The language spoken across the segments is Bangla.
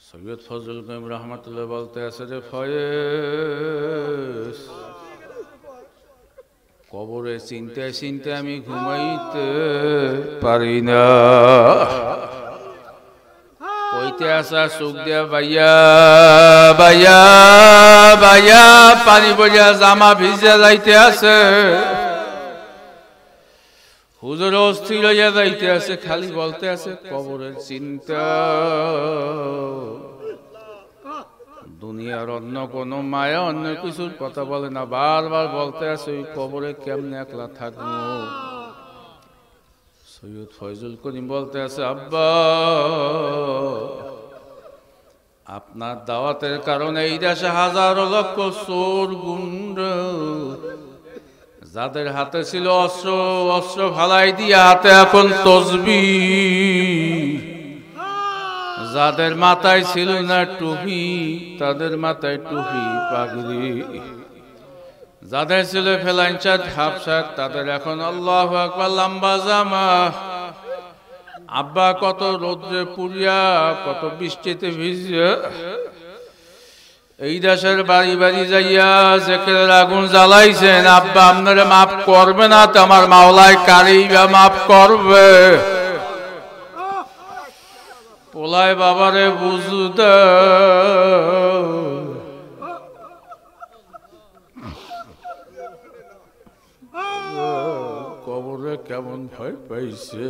সৈয়দ ফজলুল করিম রহমাতুল্লাহ বলতে আছে রে ফয়েজ, কবরে চিনতে চিনতে আমি ঘুমাইতে পারি না। কইতে আসা চোখ দিয়া বাইয়া বাইয়া বাইয়া পানি পড়িয়া জামা ভিজে যাইতে আছে। হুজুর অস্থির হইয়া যাইতে আছে, খালি বলতে আছে কবরের চিন্তা। দুনিয়ার অন্য কোনো মায়া অন্য কিছুর কথা বলে না, বারবার বলতে আছে ওই কবরে কেমনে একলা থাকবো। সৈয়দ ফয়জুল করিম বলতে আছে আব্বা, আপনার দাওয়াতের কারণে এই দেশে হাজারো লক্ষ চোর গুন্ড, যাদের হাতে ছিল অস্ত্র, অস্ত্র ফালাই দিয়ে হাতে এখন তসবিহ, যাদের মাথায় ছিল না টুপি তাদের মাথায় টুপি পাগড়ি, যাদের ছিল ফেলাইনচার হাফসাক তাদের এখন আল্লাহু আকবার লম্বা জামা। আব্বা কত রোদ্রে পুড়িয়া কত বৃষ্টিতে ভিজিয়া এই দেশের বাড়ি বাড়ি যাইয়া জেকেরের আগুন জ্বালাইছেন। আব্বা আপনারা মাফ করবে না তো আমার মাওলায় কারি বা মাফ করবে? পোলায় বাবারে বুঝতে কবরে কেমন ভয় পাইছে।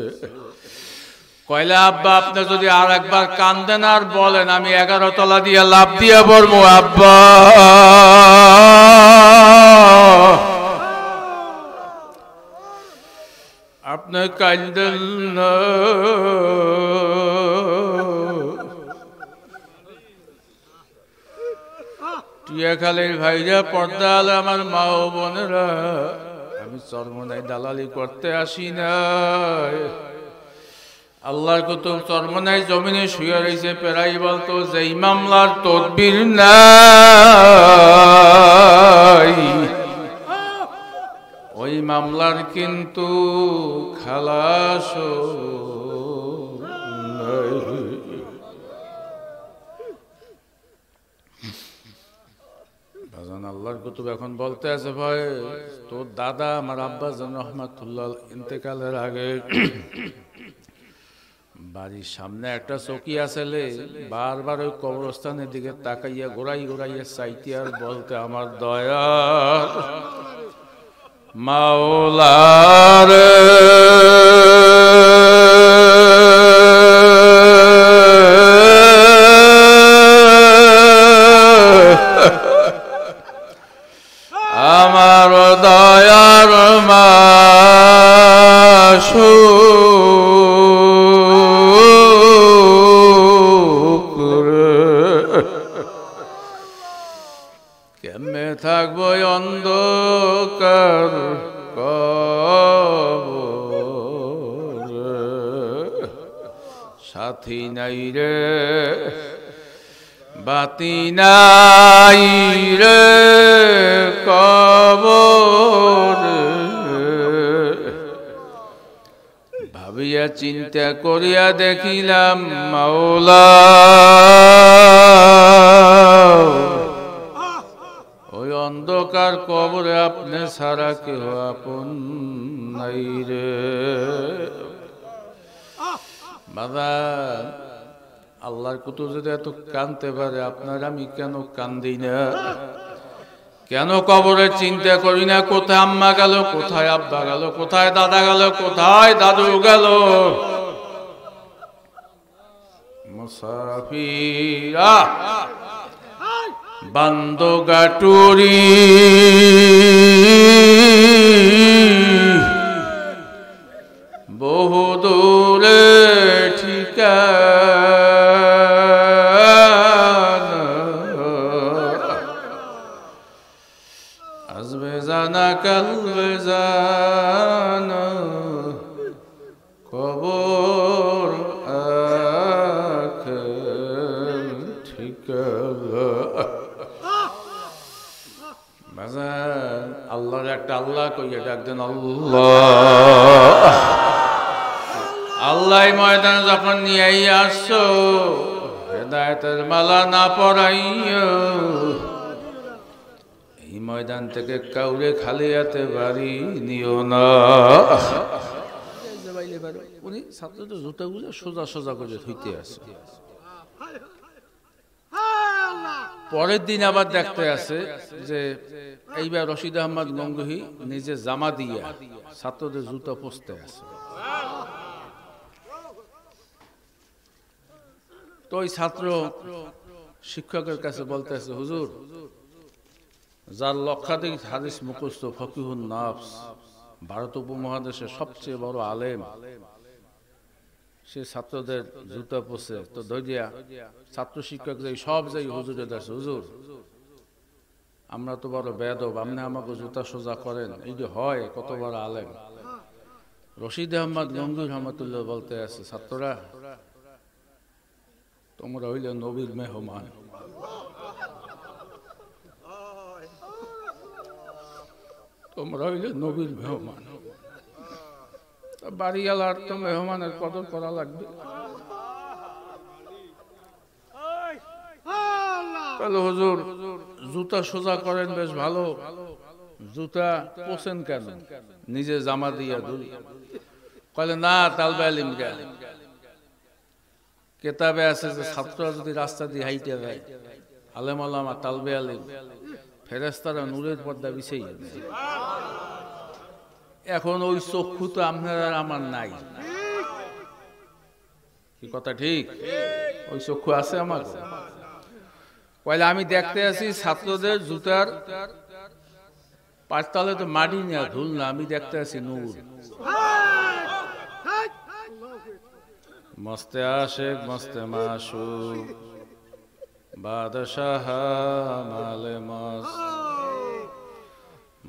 কয়লা আব্বা আপনি যদি আর একবার কান্দেন আর বলেন আমি 11 তলা দিয়ে লাফ দিয়ে পড়বো। আব্বা আপনি কান্দেন না, টিয়াখালীর ভাইরা পর্দা আলো আমার মা ও বোনেরা, আমি চরমনাই দালালি করতে আসি নাই। আল্লাহর কুতুব চরমনাই জমিনে শুয়ে রয়েছে, পেরাই বলতো যেই মামলার তদবির নাই ওই মামলার কিন্তু খালাস নাই। আল্লাহর কুতুব এখন বলতে আছে ভাই তোর দাদা আমার আব্বাজান রহমাতুল্লাহ ইন্তেকালের আগে বাড়ির সামনে একটা চৌকি আছে, বারবার ওই কবরস্থানের দিকে তাকাইয়া ঘোরাই ঘোরাইয়া চাইতে আর বলতে আমার দয়া মাওলার আমার দয়ার মাসু কেমনে থাকবো অন্ধকার কবরে, সাথী নাই রে বাতি নাই রে কবরে। ভাবিয়া চিন্তা করিয়া দেখিলাম মাওলা ওই অন্ধকার কবরে আপনি ছাড়া কেহ আপন নাই রে। বাবা আল্লাহর কুতুব যদি এত কাঁদতে পারে আপনার আমি কেন কান্দি না? কেন কবরের চিন্তা করি না? কোথায় আম্মা গেল, কোথায় আব্বা গেল, কোথায় দাদা গেল, কোথায় দাদু গেল? মুসাফির বান্দগাটুরি বহু দূরে ঠিকানা, আসবে জানা কালবে জানা কবর আখের ঠিকানা। আল্লাহর একটা আল্লাহ কইয়া ডাকতেন আল্লাহ। আল্লাহ ময়দানে যখন নিয়ে আসছো হেদায়েতের মালা না পরাইয়া এই ময়দান থেকে কাউরে খালি হাতে বাড়ি নিও না। উনি ছাত্রদের জুতাগুলো সোজা সোজা করে ধুইতে আছে। পরের দিন আবার দেখতে আছে যে এইবার রশিদ আহমদ গঙ্গুহি নিজে জামা দিয়া ছাত্রদের জুতা পোছতে আছে। তো ওই ছাত্র শিক্ষকের কাছে বলতেছে, হুজুর, যার লক্ষাধিক হাদিস মুখস্থ, ফকিহুন নাফস, ভারত উপমহাদেশের সবচেয়ে বড় আলেম, সে ছাত্রদের জুতা পোছে। তো ধৈর্যা ছাত্র শিক্ষক যাই সব যাই হুজুরের কাছে, হুজুর আমরা তো বড় বেয়াদব, আপনি আমাকে জুতা সোজা করেন, এই যে হয় কত বড় আলেম। রশিদ আহমদ গঙ্গুহি রহমতুল্লাহ বলতে আছে, ছাত্ররা তোমরা হইলে নবীর মেহমান, তোমরা হইলে নবীর মেহমান, বাড়িওয়ালার তো মেহমানের কদর করা লাগবে। তাহলে হুজুর জুতা সোজা করেন বেশ ভালো, জুতা পোছেন কেন? নিজে জামা দিয়া ধুই। কইলে না, তালবে আলিম জ্ঞান কেতাবে আছে যে ছাত্ররা যদি রাস্তা দিয়ে হাইটে যায়, আলেম আলামা তালবে আলিম ফেরেশতারা নূরের পর্দা বিছাই যাবে। এখন ওই চক্ষু তো আপনার আর আমার নাই, কি কথা ঠিক? ওই চক্ষু আছে আমার? কইলে আমি দেখতে আছি ছাত্রদের জুতার পাঁচতলে তো মাটি না, ধুল না, আমি দেখতে আছি নূর। মস্তে আশেক মস্তে মাসুক বাদশাহ মালে মস্ত,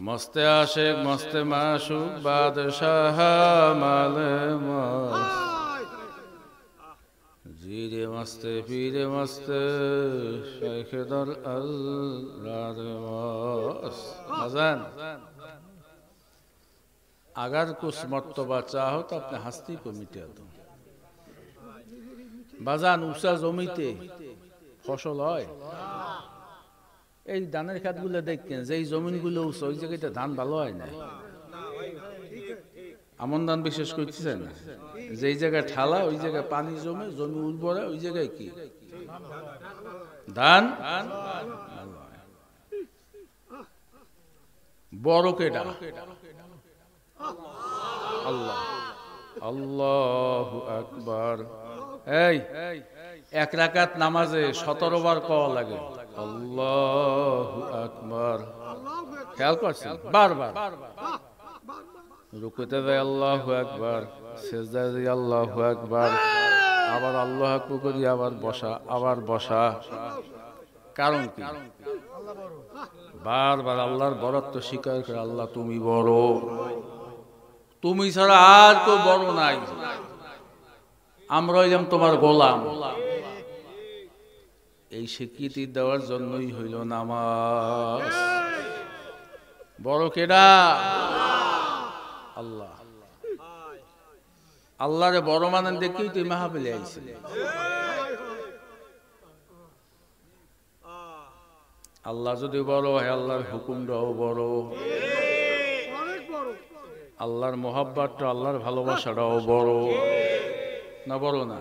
মস্তে আশেক মস্তে মাসুক বাদশাহ মালে মস্ত, জিরে মস্তে পীরে মস্তে শেখে দর আল্লাহর মস্ত। বাজান, अगर कुछ मर्तबा चाहो तो अपने हस्ती को मिटा दो। বাজান, উঁচা জমিতে ফসল হয়, এই ধানের খাতগুলো দেখেন, যে জমিনগুলো উঁচা ওই জায়গাতে ধান ভালো হয় না, আমন ধান বিশেষ করতেছেন। যেই জায়গায় ঠালা ওই জায়গায় পানি জমে, জমি উর্বরা, ওই জায়গায় কি ধান বড় কেডা? আল্লাহ। আল্লাহু আকবার। এই এক রাকাত নামাজে 17 বার কওয়া লাগে আল্লাহু আকবার, খেয়াল করছেন? বারবার রুকুতে যায় আল্লাহু আকবার, সিজদায় যায় আল্লাহু আকবার, আবার আল্লাহু আকবার করি, আবার বসা, আবার বসা। কারণ কি? বারবার আল্লাহর বড়ত্ব স্বীকার করে, আল্লাহ তুমি বড়, তুমি ছাড়া আর কেউ বড় নাই, আমরা হইলাম তোমার গোলাম। এই স্বীকৃতি দেওয়ার জন্যই হইল নামাজ। বড় কেডা? আল্লাহ। আল্লাহরে বড় মানেন দেখেই তুই মাহফিলে আইছিস। আল্লাহ যদি বড় হয়, আল্লাহর হুকুমটাও বড়, আল্লাহর মোহাব্বতটা, আল্লাহর ভালোবাসাটাও বড় না? বড় না?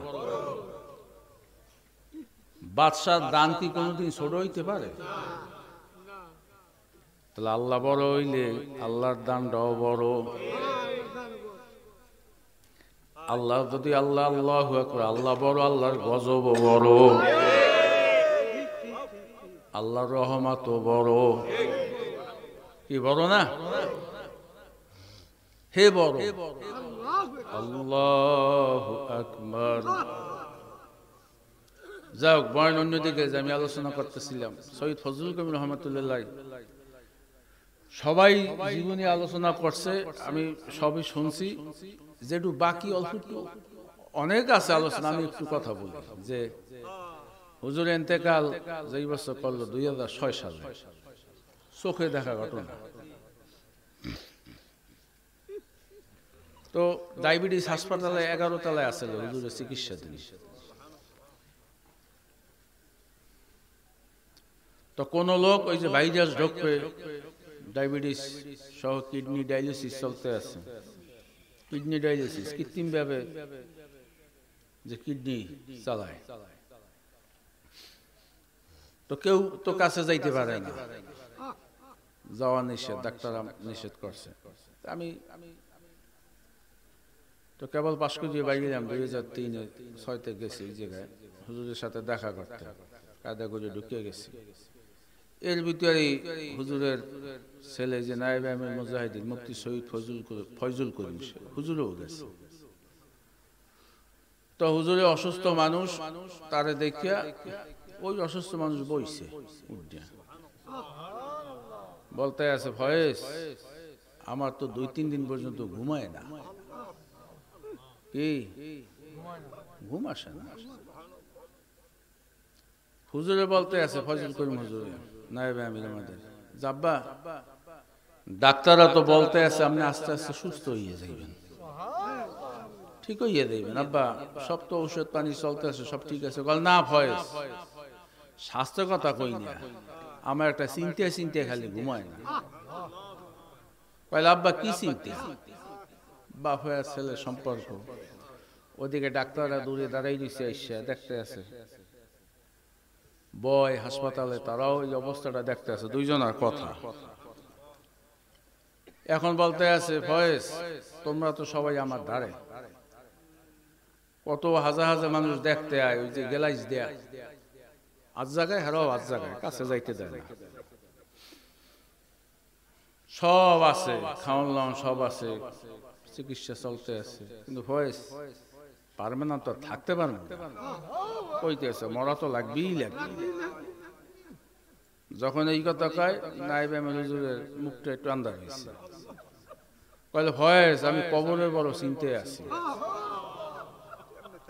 বাদশার দান কি কোনোদিন ছোট হইতে পারে? তাহলে আল্লাহ বড় হইলে আল্লাহর দানটাও বড়। আল্লাহ যদি আল্লাহ আল্লাহু আকবার, আল্লাহ বড়, আল্লাহর গজব বড়, আল্লাহর রহমত বড়। কি বড় না? হে বড়। আল্লাহু আকবার। যাও বয়ান অন্যদিকে, আমি আলোচনা করতেছিলাম শহীদ ফজলুল করিম রহমতুল্লাহ, সবাই জীবনী আলোচনা করছে, আমি সবই শুনছি, যেটু বাকি অল্প অনেক আছে আলোচনা। আমি একটু কথা বলি যে হুজুর ইন্তেকাল যেই বছর করলো 2006 সালে, চোখে দেখা ঘটনা। তো ডায়াবেটিস হাসপাতালে 11 তলায় আছে হুজুরের চিকিৎসা দিন। তো কোন লোক ওই যে ভাইরাস ঢোকবে, ডায়াবেটিস সহ কিডনি ডায়ালিসিস চলতে আছে। কিডনি ডায়ালিসিস কৃত্রিম ভাবে যে কিডনি চালায়, তো কেউ তো কাছে যাইতে পারে না, যাওয়া নিষেধ, ডাক্তার নিষেধ করছে। আমি তো কেবল পাশ করে বাড়ি গেলাম 2003-06 গেছি এই জায়গায় হুজুরের সাথে দেখা করতে, কায়দা করে ঢুকে গেছি। এর ভিতরে হুজুরের ছেলে যে নায়েব আমির মুজাহিদিন মুফতি শহীদ ফয়জুল করিম হুজুরও গেছে। তো হুজুরে অসুস্থ মানুষ, তারে দেখিয়া ওই অসুস্থ মানুষ বইছে উঠিয়া, বলতে আছে ফয়েজ আমার তো 2-3 দিন পর্যন্ত ঘুমায় না। কি ঘুম আসে না? হুজুরে বলতে আছে ফয়জুল করিম হুজুরে নায়েব আমির আমাদের, জাব্বা ডাক্তাররা তো বলতে আছে আপনি আস্তে আস্তে সুস্থ হয়ে যাইবেন, ঠিক হইয়ে যাইবেন আব্বা, সব তো ঔষধ পানি চলতে আছে, সব ঠিক আছে। বল না ফয়েজ স্বাস্থ্য কথা কই না, আমার একটা চিন্তা খালি ঘুমায় না। কইল আব্বা কি চিন্তা? বাপ হয়ে ছেলে সম্পর্ক, ওদিকে ডাক্তাররা দূরে দাঁড়াই দিচ্ছে, এসে দেখতে আছে বয় হাসপাতালে, তারাও এই অবস্থাটা দেখতে আছে, দুইজনের কথা। এখন বলতে আছে ফয়েজ তোমরা তো সবাই আমার ধারে, কত হাজার হাজার মানুষ দেখতে আয়, ওই যে গেলাইস দেয়া আজ জায়গায় হারাও আজ জায়গায়, কাছে যাইতে দেয় না, সব আছে, খাওয়ান লাওয়ান সব আছে, চিকিৎসা চলতে আছে, কিন্তু ফয়েজ পারবে না তো, থাকতে পারবে না। কইতে আছে মরা তো লাগবেই লাগবে। যখন এই কথা কয় নায়েব আমির হুজুরের মুখটা একটু আন্দাজ হয়েছে, কইলে ফয়েজ আমি কবরের বড় চিন্তায় আছি,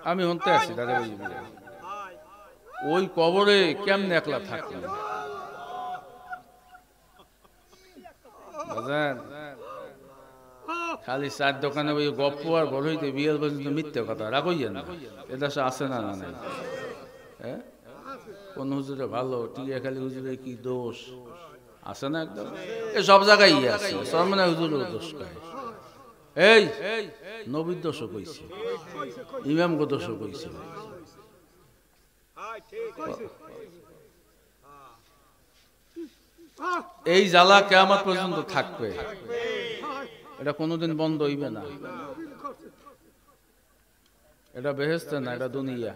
আমি হন্তে আছি দাদা, ওই কবরে কেমনে একলা থাকলাম বুঝলেন? খালি চার দোকানে ওই গপ্প আর বড় হইতে বিয়ের পর্যন্ত মিথ্যে কথা রাখইয়া না, এটা আছে না? না নাই হ্যাঁ, কোন হুজুরে ভালো টিয়া, খালি হুজুরে কি দোষ আছে না? একদম এ সব জায়গায় আছে, সরমানা হুজুরের দোষ কয়, এই নবীর দোষও কইছে, ইমাম গো দোষও কইছে। এই জ্বালা কিয়ামত পর্যন্ত থাকবে, এটা কোনোদিন বন্ধ হইবে না। এটা বেহেশতে না, এটা দুনিয়া।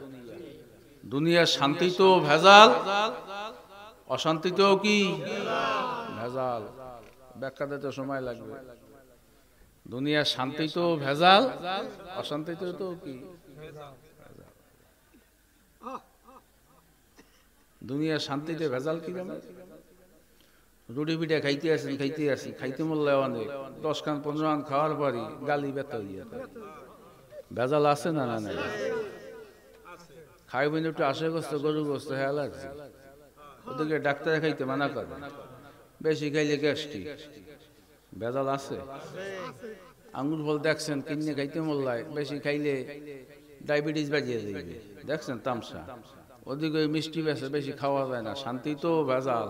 দুনিয়ার শান্তি তো ভেজাল, অশান্তিতেও কি ভেজাল, ব্যাখ্যা দিতে সময় লাগবে। দুনিয়ার শান্তি তো ভেজাল, অশান্তিতেও তো কি দুনিয়ার শান্তিতে ভেজাল কি জানো? রুটি পিঠা খাইতে আসেন, খাইতে মরলে অনেক 10 খান 15 খান খাওয়ার পরই গালি ব্যথা হইয়া যায়, ভেজাল আছে না? না খাইবেন একটু আশে গোস্ত, গরু গোস্ত, হ্যাঁ লাগছে, ওদিকে ডাক্তারে খাইতে মানা করে, বেশি খাইলে গ্যাস্ট্রিক, ভেজাল আছে। আঙ্গুর ফল দেখছেন কিনে খাইতে মরলায়, বেশি খাইলে ডায়াবেটিস বাজিয়ে যাবে, দেখছেন তামসা। ওদিকে মিষ্টি বেশে বেশি খাওয়া যায় না, শান্তি তো ভেজাল।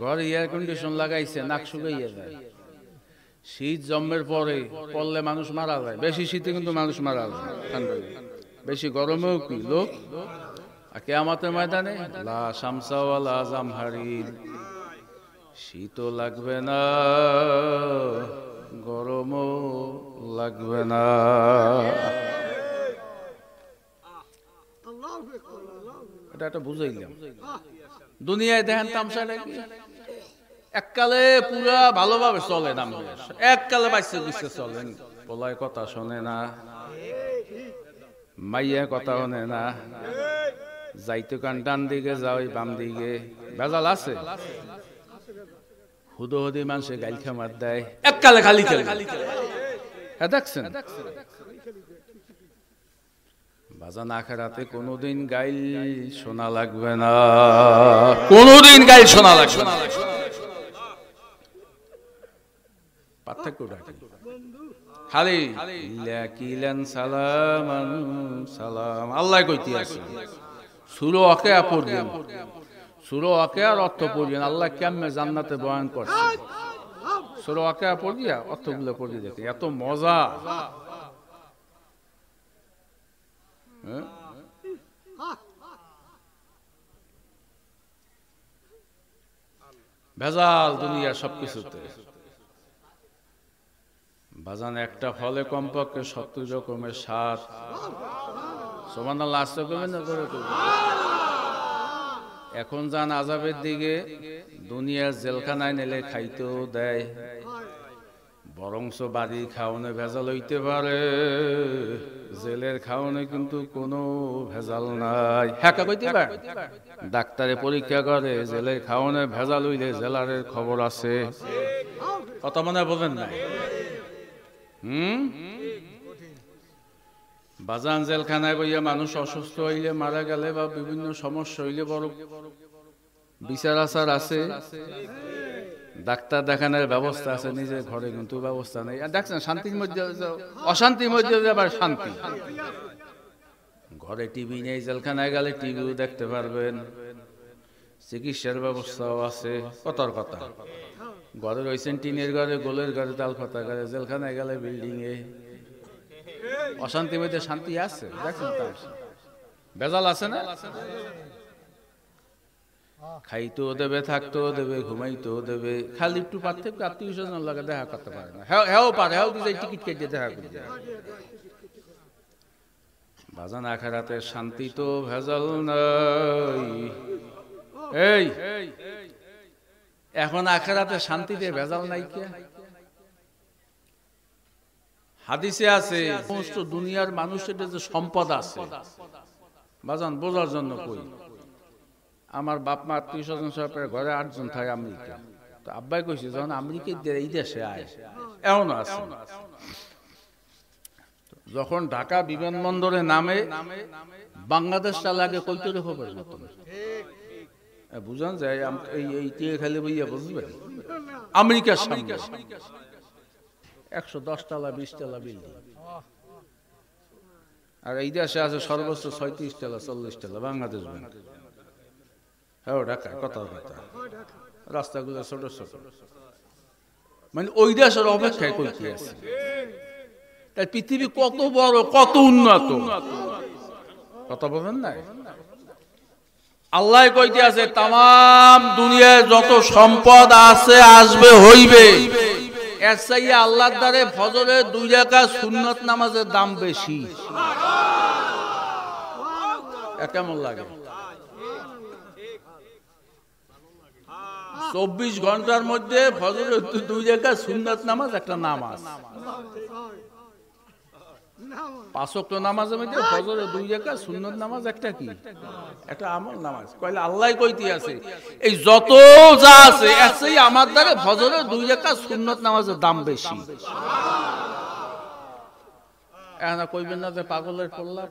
ঘরে এয়ার কন্ডিশন লাগাইছে, নাক শুকাইয়া যায়, শীত জন্মের পরে পড়লে মানুষ মারা যায়, বেশি শীতে কিন্তু মানুষ মারা যায়, ঠান্ডায় বেশি গরমেও কি লোক। আর কিয়ামতের ময়দানে লা শামসা ওয়ালা জামহারির, শীতও লাগবে না গরমও লাগবে না। এটা একটা বুঝাইলাম। দুনিয়ায় দেখেন তামসাটা কি, এককালে পুরা ভালোভাবে চলে, নাম এককালে বাইসে গুছে চলেন, পোলায় কথা শোনে না, মাইয়া কথা শোনে না, যাইতে কান ডান দিকে যাও বাম দিকে, ভেজাল আছে। হুদো হুদি মানুষে গাইল খামার দেয়, এককালে খালি খেলে, হ্যাঁ দেখছেন? বাজান আখেরাতে কোনোদিন গাইল শোনা লাগবে না, কোনোদিন গাইল শোনা লাগবে না। পার্থক্যটা কি? খালি লাকিলেন সালামান সালাম আল্লাহ কইতে আছে, সূরা ওয়াকিয়া পড়বেন, সূরা ওয়াকিয়ার অর্থ পড়বেন। আল্লাহ কেমনে জান্নাতে বয়ান করছে, সূরা ওয়াকিয়া পড়িয়া অর্থগুলো পড়ে দেখে, এত মজা। ভেজাল দুনিয়া সবকিছুতে। বাজান একটা ফলে কমপক্ষে 70 রকমের স্বাদ। সুবহানাল্লাহ, আসতে করবেন না করে করবেন। এখন যান আযাবের দিকে, দুনিয়ার জেলখানায় নেলে খাইতেও দেয়, বরংস বাড়ির খাওয়ানো ভেজাল হইতে পারে, জেলের খাওয়ানো কিন্তু কোনো ভেজাল নাই। হ্যাঁ কইতে পারে, ডাক্তারে পরীক্ষা করে জেলের খাওয়ানো ভেজাল হইলে জেলারের খবর আছে। কথা মনে বলেন না? বাজান জেলখানায় বইয়া মানুষ অসুস্থ হইলে, মারা গেলে বা বিভিন্ন সমস্যা হইলে বড় বিচার আচার আছে, ডাক্তার দেখানোর ব্যবস্থা আছে, নিজের ঘরে কিন্তু ব্যবস্থা নেই। দেখছেন শান্তির মধ্যে, অশান্তির মধ্যে আবার শান্তি। ঘরে টিভি নেই, জেলখানায় গেলে টিভিও দেখতে পারবেন, চিকিৎসার ব্যবস্থাও আছে। কতর কথা, ঘরে রয়েছেন টিনের ঘরে, গোলের ঘরে, তাল পাতা ঘরে, জেলখানায় গেলে বিল্ডিং এ। অশান্তির মধ্যে শান্তি আছে, দেখছেন ভেজাল আছে না? খাইতেও দেবে, থাকতেও দেবে, ঘুমাইতেও দেবে, খালি একটু পার্থক্য আত্মীয় স্বজন লাগে দেখা করতে পারে না। হ্যাঁ পারে, হ্যাঁ দিতে টিকিট কেটে দেখা করতে। বাজান আখিরাতে শান্তি তো ভেজাল নাই। এই এখন আখিরাতে শান্তিতে ভেজাল নাই কে? হাদিসে আছে সমস্ত দুনিয়ার মানুষের যে সম্পদ আছে, বাজান বোঝার জন্য কই, আমার বাপ মা আত্মীয় স্বজন সব ঘরে 8 জন থাকে আমেরিকা। তো আব্বাই কইছে যখন আমেরিকা এই দেশে আয়, এমন আছে, যখন ঢাকা বিমানবন্দরে নামে বাংলাদেশটা লাগে কৈতরে খবর মতন। বুঝান যায় এই টিয়ে খালি বইয়া বুঝবেন, আমেরিকার সামনে 110 তলা 20 তলা বিল্ডিং, আর এই দেশে আছে সর্বোচ্চ 36 তলা 40 তলা বাংলাদেশ ব্যাংক। হ্যাঁ ঢাকা, কথা কথা, রাস্তাগুলো ছোট ছোট, মানে ওই দেশের অপেক্ষায় কইতে আছে। তাই পৃথিবী কত বড়, কত উন্নত, কথা বলেন না? আল্লাহ কইতে আছে তাম দুনিয়ায় যত সম্পদ আছে, আসবে, হইবে, এর চাইয়ে আল্লাহর দ্বারে ফজরের 2 রাকাত সুন্নত নামাজের দাম বেশি। কেমন লাগে? 24 ঘন্টার মধ্যে ফজরের 2 রাকাত সুন্নত নামাজ একটা নামাজ, 5 ওয়াক্ত নামাজের মধ্যে ফজরের 2 রাকাত সুন্নত নামাজ একটা কি, একটা আমল নামাজ। কইলে আল্লাহ কইতে আছে এই যত যা আছে এর চেয়ে আমার দ্বারা ফজরের 2 রাকাত সুন্নত নামাজের দাম বেশি। এখন কইবেন না যে পাগলের পল্লা,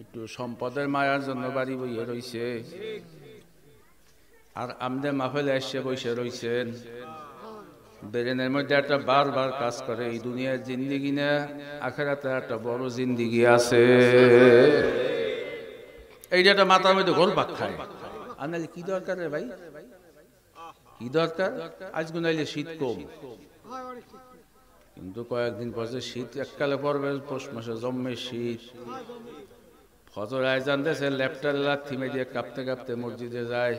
একটু সম্পদের মায়ার জন্য বাড়ি বইয়ে রইছে, আর আমাদের মাহফিলে এসে বসে রইছেন। ব্রেনের মধ্যে একটা বারবার কাজ করে, এই দুনিয়ার জিন্দেগি না আখিরাতে একটা বড় জিন্দেগি আছে, এইটা একটা মাথার মধ্যে ঘোরপাক খায়। আনালে কি দরকার রে ভাই, কি দরকার? আজ গুনাইলে শীত কম, কিন্তু কয়েকদিন পরে শীত এককালে পড়বে, পৌষ মাসে জম্মে শীত। ফজর আজান দেশে ল্যাপটার থিমে দিয়ে কাঁপতে কাঁপতে মসজিদে যায়,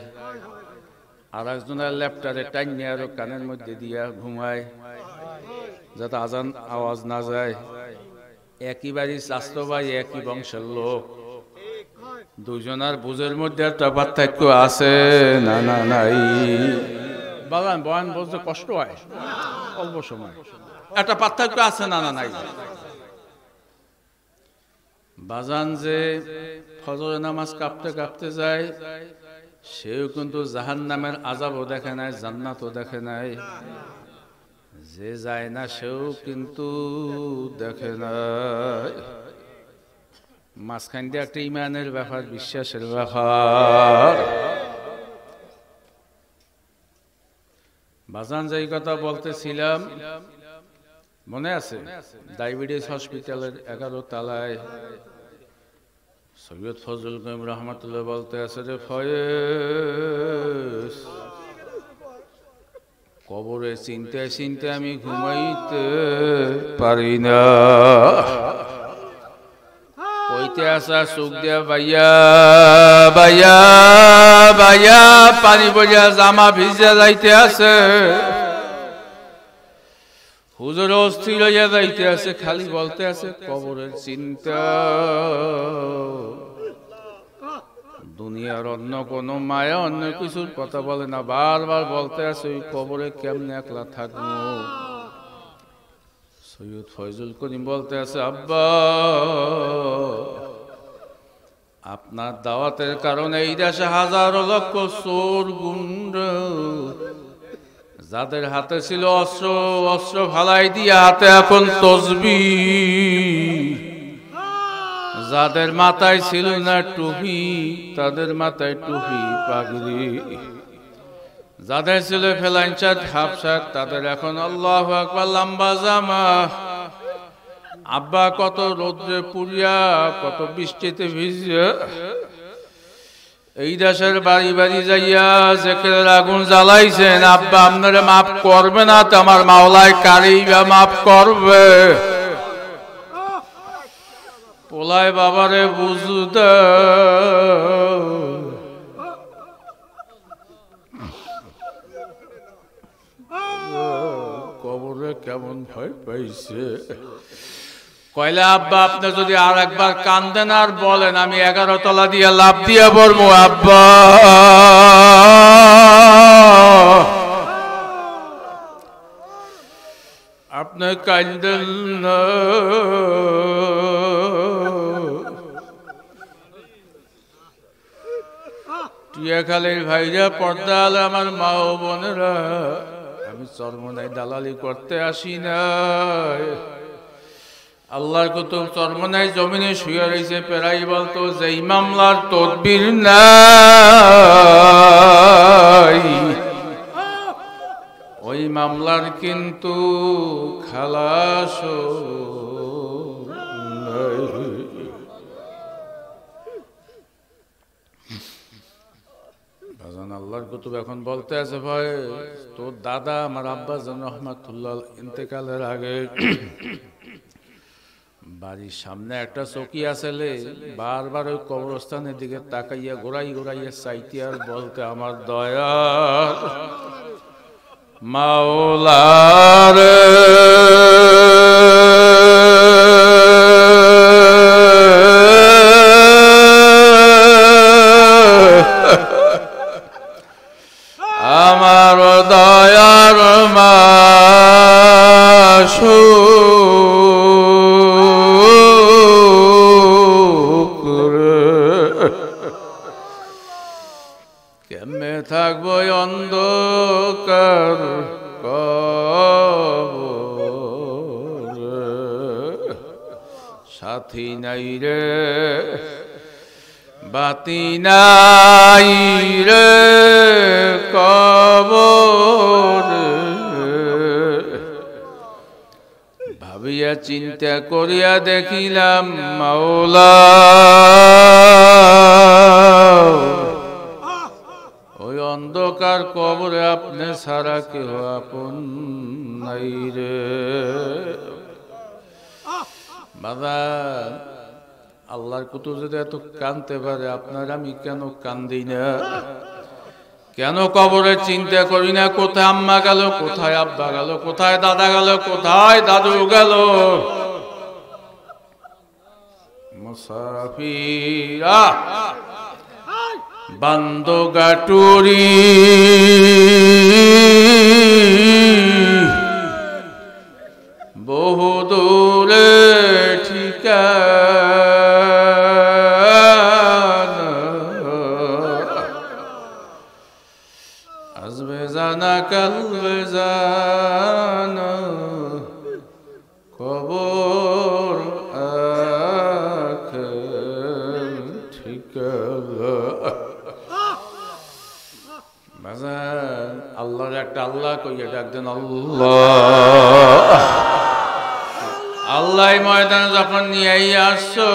আর একজনের ল্যাপটারে টাইনে আরো কানের মধ্যে দিয়া ঘুমায় যাতে আজান আওয়াজ না যায়। একই বাড়ির স্বাস্থ্য ভাই, একই বংশের লোক, দুজনের বুঝের মধ্যে একটা পার্থক্য আছে না? না নাই বাগান বয়ান বলতে কষ্ট হয়, অল্প সময় একটা পার্থক্য আছে না? না নাই। বাজান যে ফজরের নামাজ কাঁপতে কাঁপতে যায়, সেও কিন্তু জাহান্নামের আযাবও দেখে নাই, জান্নাতও দেখে নাই। যে যায় না সেও কিন্তু দেখে নাই। মাঝখান দিয়ে একটা ইমানের ব্যাপার, বিশ্বাসের ব্যাপার। বাজান যেই কথা বলতেছিলাম মনে আছে? ডায়াবেটিস হসপিটালের 11 তলায় সৈয়দ ফজল করিম রহমতুল্লাহ বলতে আছে রে ফয়েজ, কবরে চিনতে চিনতে আমি ঘুমাইতে পারি না। কইতে আসা চোখ দিয়া বাইয়া বাইয়া বাইয়া পানি পড়িয়া জামা ভিজা যাইতে আছে। হুজুর অস্থির হইয়া যাইতে আছে, খালি বলতে আছে কবরের চিন্তা, দুনিয়ার অন্য কোনো মায়া অন্য কিছুর কথা বলে না, বারবার বলতে আছে ওই কবরে কেমনে একলা থাকবো। সৈয়দ ফয়জুল করিম বলতে আছে আব্বা, আপনার দাওয়াতের কারণে এই দেশে হাজারো লক্ষ চোর গুন্ড, যাদের হাতে ছিল অস্ত্র, অস্ত্র ফালাই দিয়ে হাতে এখন তসবিহ, যাদের মাথায় ছিল না টুপি তাদের মাথায় টুপি পাগড়ি, যাদের ছিল ফেলাইনচাট হাফসাট তাদের এখন আল্লাহু আকবার লম্বা জামা। আব্বা কত রোদ্রে পুড়িয়া কত বৃষ্টিতে ভিজিয়া এই দেশের বাড়ি বাড়ি যাইয়া জেকেরের আগুন জ্বালাইছেন। আব্বা আপনারা মাফ করবে না তো আমার মাওলায় কারি বা মাফ করবে? পোলায় বাবারে বুঝতে কবরে কেমন ভয় পাইছে। কয়লা আব্বা আপনি যদি আর একবার কান্দেন আর বলেন আমি 11 তলা দিয়ে লাফ দিয়ে পড়বো। আব্বা আপনি কান্দেন না, টিয়াখালীর ভাইরা পর্দা আলো আমার মা ও বোনেরা, আমি চরমনাই দালালি করতে আসি না। আল্লাহর কুতুব চরমনাই জমিনে শুয়ে রয়েছে, পেরাই বলতো যে মামলার তদবির নাই ওই মামলার কিন্তু খালাস আল্লাহর কুতুব এখন বলতে আছে ভাই তোর দাদা আমার আব্বাজান রহমাতুল্লাহ ইন্তেকালের আগে বাড়ির সামনে একটা চৌকি আসলে বারবার ওই কবরস্থানের দিকে তাকাইয়া ঘোরাই ঘোরাইয়া চাইতে আর বলতে আমার দয়ার মাওলার আমার দয়ার মাসু কেমনে থাকবো অন্ধকার কবরে, সাথী নাই রে বাতি নাই রে কবরে, ভাবিয়া চিন্তা করিয়া দেখিলাম মাওলা ওই অন্ধকার কবরে আপনি ছাড়া কেহ আপন নাই রে। বাবা আল্লাহর কুতুব যদি এত কাঁদতে পারে আপনার আমি কেন কান্দি না? কেন কবরের চিন্তা করি না? কোথায় আম্মা গেল, কোথায় আব্বা গেল, কোথায় দাদা গেল, কোথায় দাদু গেল? মুসাফিরা বান্দগাটুরি বহু দূরে ঠিকানা, আসবে জানা কালবে জানা কবর আখের ঠিকানা। আল্লাহর একটা আল্লাহ কইয়া ডাক দেন আল্লাহ। আল্লাহ ময়দানে যখন নিয়ে আসছো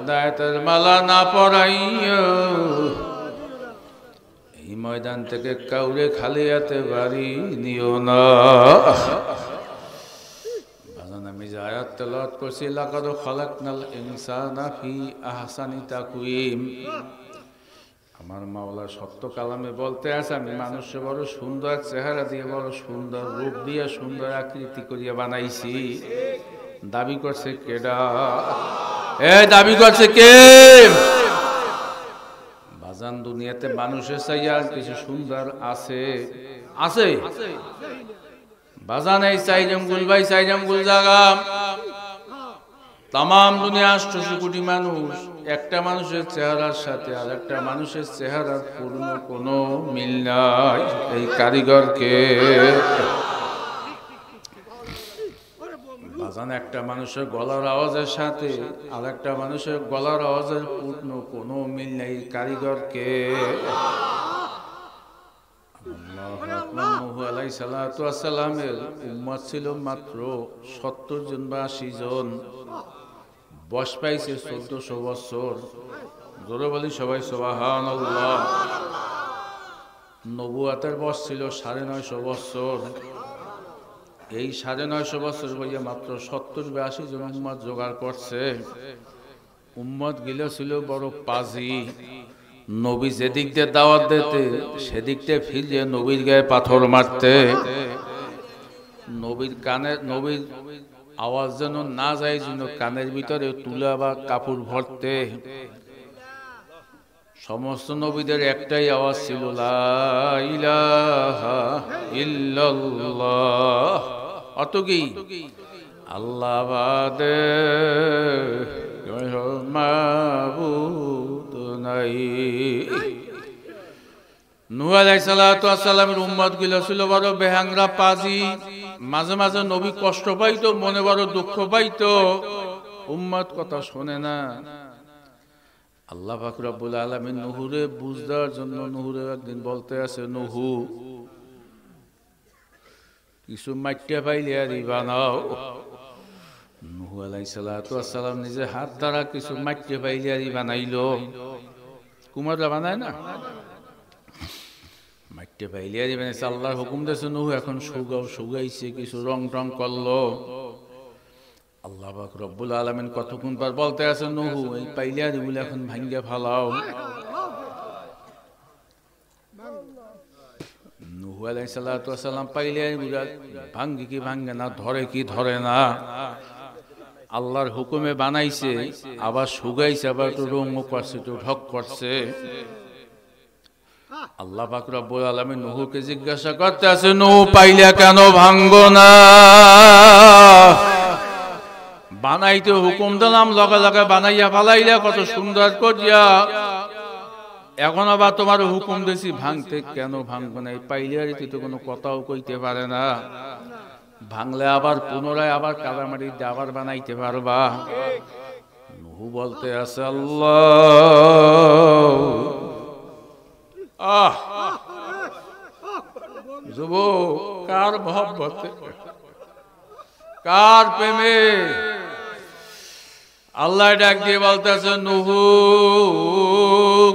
হেদায়েতের মালা না পরাইয়া এই ময়দান থেকে কাউরে খালি হাতে বাড়ি নিও না। আমি যে আয়াত তেলাওয়াত করছি, লাকাদ খালাকনাল ইনসানা ফি আহসানি তাকওয়িম, আমার মাওলা সত্য কালামে বলতে আছে আমি মানুষকে বড় সুন্দর চেহারা দিয়ে, বড় সুন্দর রূপ দিয়ে, সুন্দর আকৃতি করিয়া বানাইছি। দাবি করছে কেডা? দাবি করছে কে? বাজান দুনিয়াতে মানুষের চাইয়া আর কিছু সুন্দর আছে? আছে বাজান? এই চাইজামগুল ভাই, চাইজামগুল জায়গা তাম দুনিয়া ৮০০ কোটি মানুষ, একটা মানুষের চেহারার সাথে আর একটা মানুষের চেহারার পূর্ণ কোনো মিল নাই। এই কারিগরকে বাজান, একটা মানুষের গলার আওয়াজের সাথে আর একটা মানুষের গলার আওয়াজের পূর্ণ কোনো মিল নাই। কারিগরকে নূহ আলাইহিস সালামের উম্মত ছিল মাত্র ৭০ জন বা ৮০ জন, বয়স পাইছে ১৪০০ বছর। জোরে বলি সবাই সুবহানাল্লাহ। নবুয়াতের বয়স ছিল ৯৫০ বছর। এই ৯৫০ বছর বইয়া মাত্র ৭০ বা ৮০ জন উম্মত জোগাড় করছে। উম্মত গিলে ছিল বড় পাজি। নবী যেদিক দিয়ে দাওয়াত দিতে সেদিক দিয়ে ফিরে নবীর গায়ে পাথর মারতে, নবীর কানে, নবীর আওয়াজ যেন না যায়, যেন কানের ভিতরে তুলা বা কাপড় ভরতে। সমস্ত নবীদের একটাই আওয়াজ ছিল, লা ইলাহা ইল্লাল্লাহ। অত কি আল্লাহ বাদে মাবুদ নাই। নূহ আলাইহিস সালামের উম্মত গুলো ছিল বড় বেহাংরা পাজি। মাঝে মাঝে নবী কষ্ট পাইতো, মনে বড় দুঃখ পাইতো, উম্মত কথা শোনে না। আল্লাহ পাক রব্বুল আলামিন নূহুরে বুঝ দেওয়ার জন্য নূহুরে একদিন বলতে আছে, নূহ কিছু মাটিয়া পাইলে আর বানাও। নূহ আলাইহিস সালাম নিজে হাত দ্বারা কিছু মাটিয়া পাইলে আর বানাইলো। কুমাররা বানায় না, মাটিয়া পাইলে আর বানাইছে। আল্লাহর হুকুম দিয়েছে নূহ এখন শুগাও। শুগাইছে, কিছু রং টং করলো। আল্লাহ পাক রব্বুল আলামিন কতক্ষণ পর বলতে আছে, নূহ এই পাইলিয়ারি গুলো এখন ভাঙ্গে ফালাও। নূহ আলাইহিস সালাম পাইলিয়ারি গুলো ভাঙ্গে কি ভাঙ্গে না, ধরে কি ধরে না, আল্লাহর হুকুমে বানাইছে, আবার শুগাইছে, আবার একটু রং করছে, একটু ঢক করছে। আল্লাহ পাক রব্বুল আলামিন নূহকে জিজ্ঞাসা করতে আছে, নূহ পাইলা কেন ভাঙ্গো না? বানাইতে হুকুম দিলাম, লগে লগে বানাইয়া ফালাইলা কত সুন্দর করিয়া, এখন আবার তোমার হুকুম দিছি ভাঙতে, কেন ভাঙবো না? এই পাইলিয়ারিতে তো কোনো কথাও কইতে পারে না। ভাঙলে আবার পুনরায় আবার কাদামাটি দিয়ে আবার বানাইতে পারবা। নূহ বলতে আছে, আল্লাহ যুবক, কার মহব্বতে, কার প্রেমে আল্লাহ ডাক দিয়ে বলতেছে, নূহ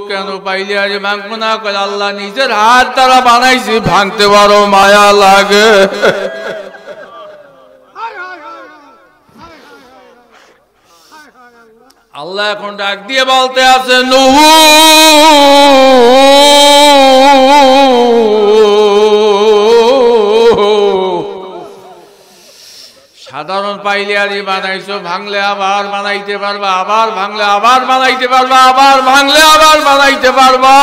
কেন পাইলিয়ারি ভাঙবো না? আল্লাহ নিজের হাত দ্বারা বানাইছি, ভাঙতে বড় মায়া লাগে। আল্লাহ এখন ডাক দিয়ে বলতে আছে, নূহ সাধারণ পাইলিয়ারি বানাইছো, ভাঙলে আবার বানাইতে পারবা, আবার ভাঙলে আবার বানাইতে পারবা, আবার ভাঙলে আবার বানাইতে পারবা।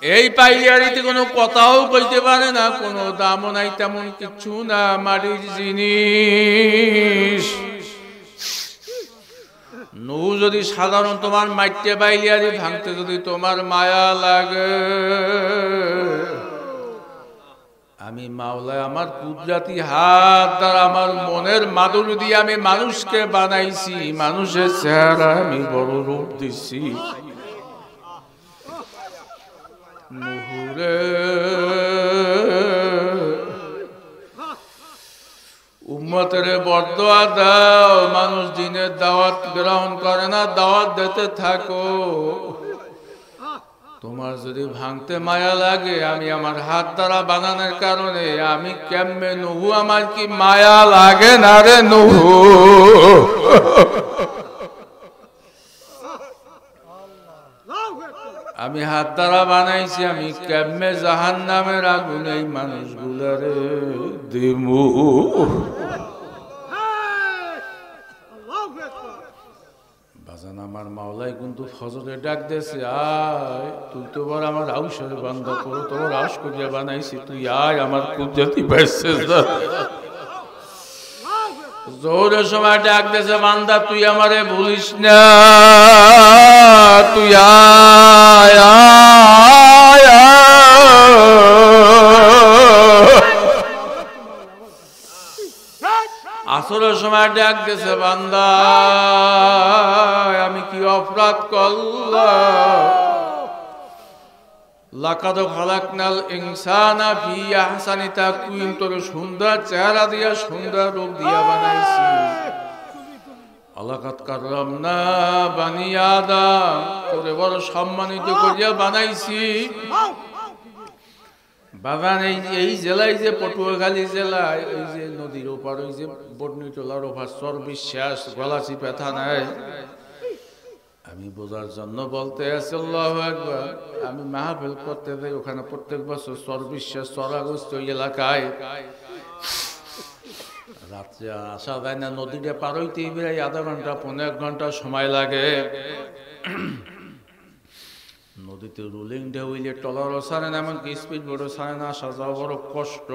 এই পাইলিয়ারিতে কোনো কথাও কইতে পারে না, কোনো দামও নাই, তেমন কিছু না, মাটির জিনিস। নূহ যদি সাধারণ তোমার মাইটে পাইলিয়ারি ভাঙতে যদি তোমার মায়া লাগে, আমি মাওলা আমার কুদরতি হাত দ্বারা আমার মনের মাধুরী দিয়ে আমি মানুষকে বানাইছি, মানুষের চেহারা আমি বড় রূপ দিছি। নূহুরে উম্মতের বরদোয়া দাও, মানুষ দিনের দাওয়াত গ্রহণ করে না, দাওয়াত দিতে থাকো। তোমার যদি ভাঙতে মায়া লাগে, আমি আমার হাত দ্বারা বানানোর কারণে আমি কেমনে নুহু, আমার কি মায়া লাগে না রে নুহু? আমি হাত দ্বারা বানাইছি, আমি কেমনে জাহান্নামের আগুন এই মানুষগুলারে দিমু। বাজান আমার মাওলাই কিন্তু ফজরে ডাক দেছে, আয় তুই তো বড় আমার আউসের বান্দা, করো তোমার আশ করিয়া বানাইছি, তুই আয় আমার কুদরতি পাইছে। জোরের সময় ডাক দেছে, বান্দা তুই আমারে ভুলিস না, তুই আয় আয় আসরের সময় ডাক দেছে, বান্দা আমি কি অপরাধ করলাম? লাকাদ খালাকনাল ইনসানা ফি আহসানি তাকওয়িম, তোর সুন্দর চেহারা দিয়া সুন্দর রূপ দিয়া বানাইছি। লাকাদ কাররামনা বানি আদম, তোরে বড় সম্মানিত করিয়া বানাইছি। বাগান এই জেলায় যে পটুয়াখালী জেলায় ওই যে নদীর ওপার, ওই যে বর্ণিটোলার ওপার চরবিশ্বাস গলাচি ব্যথা নাই, আমি বোঝার জন্য বলতে আছি আল্লাহু আকবার। আমি মাহফিল করতে যাই ওখানে প্রত্যেক বছর চরবিশ্বাস চরাগস্ত এলাকায়, রাত্রে আসা যায় না, নদীটা পার হইতেই প্রায় আধা ঘন্টা 15 ঘন্টা সময় লাগে। নদীতে রুলিং ঢেউলে টলারও ছাড়ে না, এমনকি স্পিড বোটও ছাড়ে না, আসা যাওয়া বড় কষ্ট।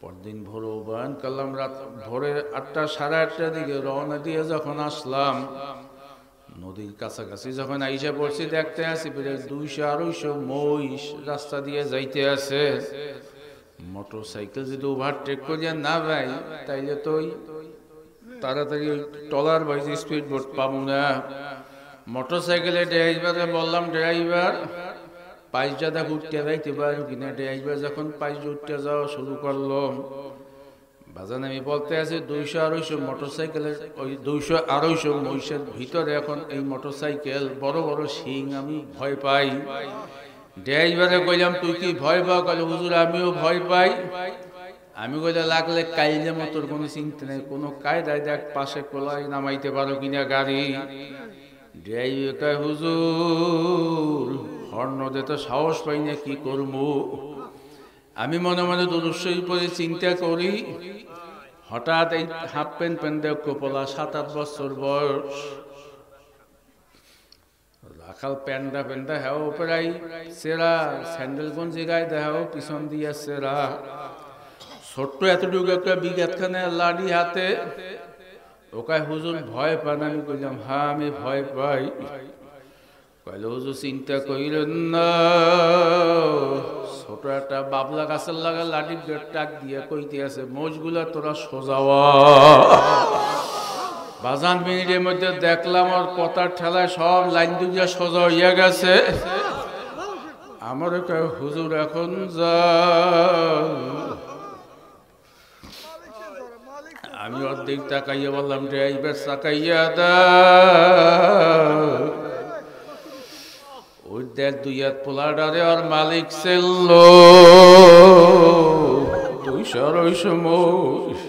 পরদিন ভোর বয়ান করলাম, রাত ভোরে 8টা 8:30টার দিকে রওনা দিয়ে যখন আসলাম, নদীর কাছাকাছি যখন আইসা পড়ছি, দেখতে আসি প্রায় 200-250 মহিষ রাস্তা দিয়ে যাইতে আছে। মোটর সাইকেল যদি ওভারটেক করিয়া না ভাই, তাইলে তো তাড়াতাড়ি ওই টলার বা স্পিড বোট পাবো না। মোটর সাইকেলে ড্রাইভারে বললাম, ড্রাইভার পাইজাদা উঠতে যাইতে পারো কিনা। ড্রাইভার যখন পাইজ উঠতে যাওয়া শুরু করলো, বাজান আমি বলতে আছি 200-250 মোটর সাইকেলের ওই 200-250 মহিষের ভিতরে এখন এই মোটর সাইকেল বড় বড় শিং, আমি ভয় পাই। ড্রাইভারে কইলাম, তুই কি ভয় পাও? কইল, হুজুর আমিও ভয় পাই। আমি কইলে, লাগলে কাইলে মতোর কোনো চিন্তা নেই, কোনো কায়দায় দেখ পাশে কোলায় নামাইতে পারো কিনা গাড়ি। ড্রাইভার কয়, হুজুর হর্ন দিতে সাহস পাই না, কি করবো? আমি মনে মনে দুরুশ্বই পরে চিন্তা করি, হঠাৎ এই হাফ প্যান্ট প্যান্টে কোপলা 7-8 বছর বয়স, রাখাল প্যান্ডা হ্যাও প্রায় সেরা, স্যান্ডেল গঞ্জি গায়ে দেখাও পিছন দিয়ে সেরা, ছোট্ট এতটুকু একটা বিঘাতখানে লাঠি হাতে। ওকায়, হুজুর ভয় পান? আমি কইলাম, হ্যাঁ আমি ভয় পাই। কইল, হুজুর চিন্তা কইলেন না, ছোট একটা বাবলা গাছের লাগা লাঠির টাক দিয়ে কইতে আছে, মোষগুলা তোরা সোজাওয়া। বাজান মিনিটের মধ্যে দেখলাম ওর পতার ঠেলায় সব লাইন দুইয়া সোজা হইয়া গেছে। আমার কয়, হুজুর এখন যা। আমি অর্ধেক তাকাইয়া বললাম, ড্রাইভার তাকাইয়া দা। ওই দেখ 2 পোলাডারে আর মালিক ছিল 200-250 মোষ।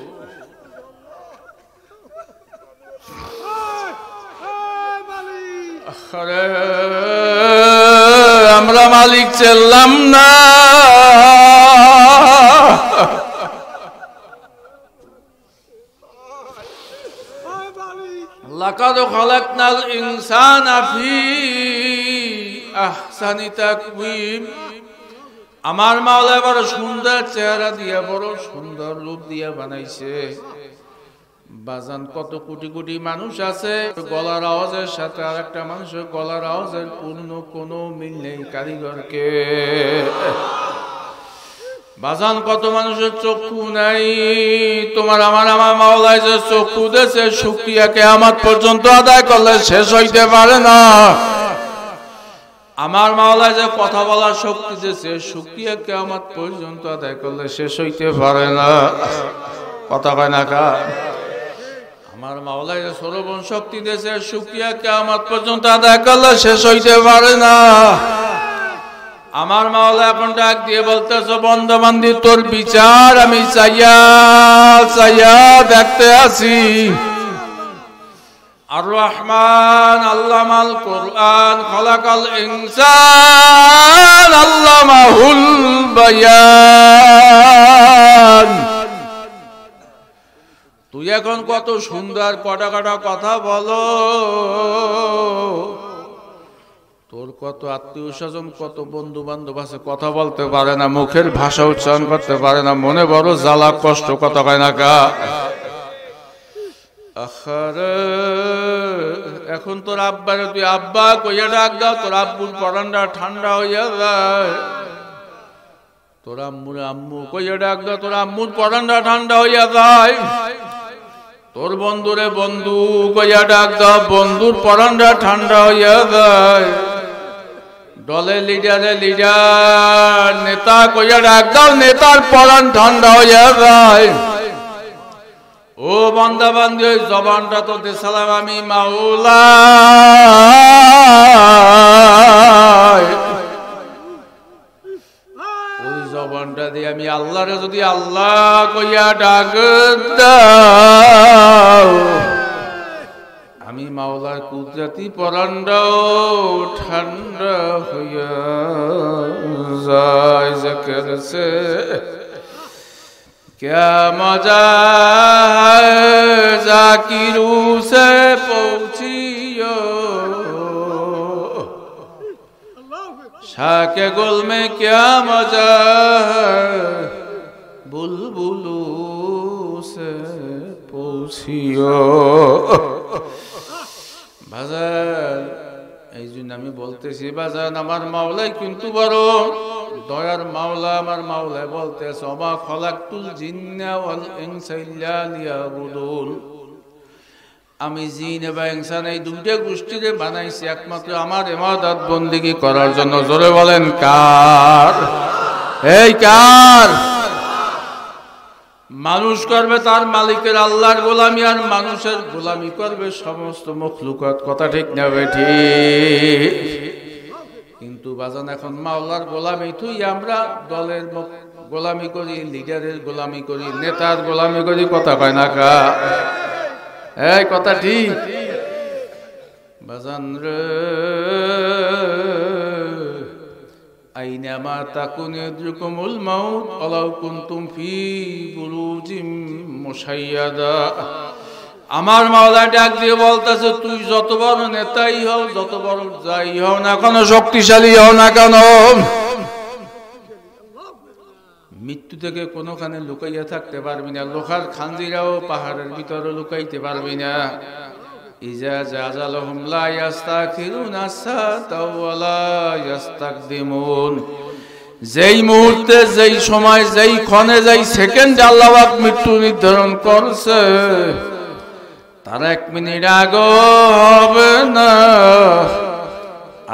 আমরা মালিক চেল্লাম না। লাকাদ খালাকনাল ইনসানা ফি আহসানি তাকওয়িম, আমার মাওলা বড় সুন্দর চেহারা দিয়া বড় সুন্দর রূপ দিয়া বানাইছে। বাজান কত কোটি কোটি মানুষ আছে, গলার আওয়াজের সাথে আর একটা মানুষের গলার আওয়াজের পূর্ণ কোনো মিল নেই কারিগরকে। বাজান কত মানুষের চক্ষু নাই, তোমার আমার মাওলায় যে চক্ষু দেশে, শুকরিয়া কিয়ামত পর্যন্ত আদায় করলে শেষ হইতে পারে না। আমার মাওলায় যে কথা বলার শক্তি দিয়েছে, শুকরিয়া কিয়ামত পর্যন্ত আদায় করলে শেষ হইতে পারে না। কথা কয় না কা আমার মাওলাই সর্বন শক্তি দিয়েছে শুকরিয়া কিয়ামত পর্যন্ত আদায় করলে শেষ হইতে পারে না আমার মাওলা এখন ডাক দিয়ে বলতেছে বন্দা বান্দি তোর বিচার আমি চাইয়া চাইয়া দেখতে আছি আর রহমান আল্লামাল কোরআন খলাকাল ইনসান আল্লামাহুল বায়ান তুই এখন কত সুন্দর কটা কটা কথা বলো তোর কত আত্মীয় স্বজন কত বন্ধু বান্ধব আছে কথা বলতে পারে না মুখের ভাষা উচ্চারণ করতে পারে না মনে বড় জ্বালা কষ্ট কথা কয় না কা এখন তোর আব্বারে তুই আব্বা কইয়া ডাক দাও তোর আব্বুর পরানটা ঠান্ডা হইয়া যায় তোর আম্মুর আম্মু কইয়া ডাক দাও তোর আম্মুর পরানটা ঠান্ডা হইয়া যায় তোর বন্ধুরে বন্ধু কইয়া ডাক দাও বন্ধুর পরানটা ঠান্ডা হইয়া যায় দলের লিডারে লিডার নেতা কইয়া ডাক দাও নেতার পরান ঠান্ডা হইয়া যায় ও বান্দা বান্দি ওই জবানটা তো দে সালাম আমি মাওলা ওই জবানটা দিয়ে আমি আল্লাহরে যদি আল্লাহ কইয়া ডাক দাও আমি মাওলার কুদরতি পরানটাও ঠান্ডা হইয়া যায় জিকির সে क्या मजा है जाकिरू से पहुंचियो शाके गुल में क्या मजा है बुलबुलू से पहुंचियो बाजार এই জন্য আমি বলতেছি বাজান আমার মাওলাই কিন্তু বড় দয়ার মাওলা আমার মাওলা বলতেছে ওমা খলাকতুল জিন্না ওয়াল ইনসা ইল্লা লিয়াবুদুন আমি জিন এবং ইনসান এই দুইটা গোষ্ঠীরে বানাইছি একমাত্র আমার ইবাদত বندگی করার জন্য জোরে বলেন কার এই কার মানুষ করবে তার মালিকের আল্লাহর গোলামি আর মানুষের গোলামি করবে সমস্ত মখলুকাত কথা ঠিক না ঠিক কিন্তু বাজান এখন মাওলার গোলামি তুই আমরা দলের গোলামি করি লিডারের গোলামি করি নেতার গোলামি করি কথা কয় না কা এই কথা ঠিক বাজান রে আইনামা তাকুন ইয়াদরুকুমুল মাউত ওয়ালাউ কুনতুম ফি বুরুজিম মুশাইয়াদা আমার মাওলা ডাক দিয়ে বলতেছে তুই যত বড় নেতাই হও যত বড় যাই হও না কেন শক্তিশালী হও না কেন মৃত্যু থেকে কোনোখানে লুকাইয়া থাকতে পারবি না লোহার খাঞ্জিরাও পাহাড়ের ভিতরে লুকাইতে পারবি না ইজা জাজালহুম লা ইস্তাখিরুনা সাতা ওয়ালা ইস্তাকদিমুন যেই মুহূর্তে যেই সময় যেই ক্ষণে যেই সেকেন্ডে আল্লাহ পাক মৃত্যু নির্ধারণ করছে তার 1 মিনিট আগে হবে না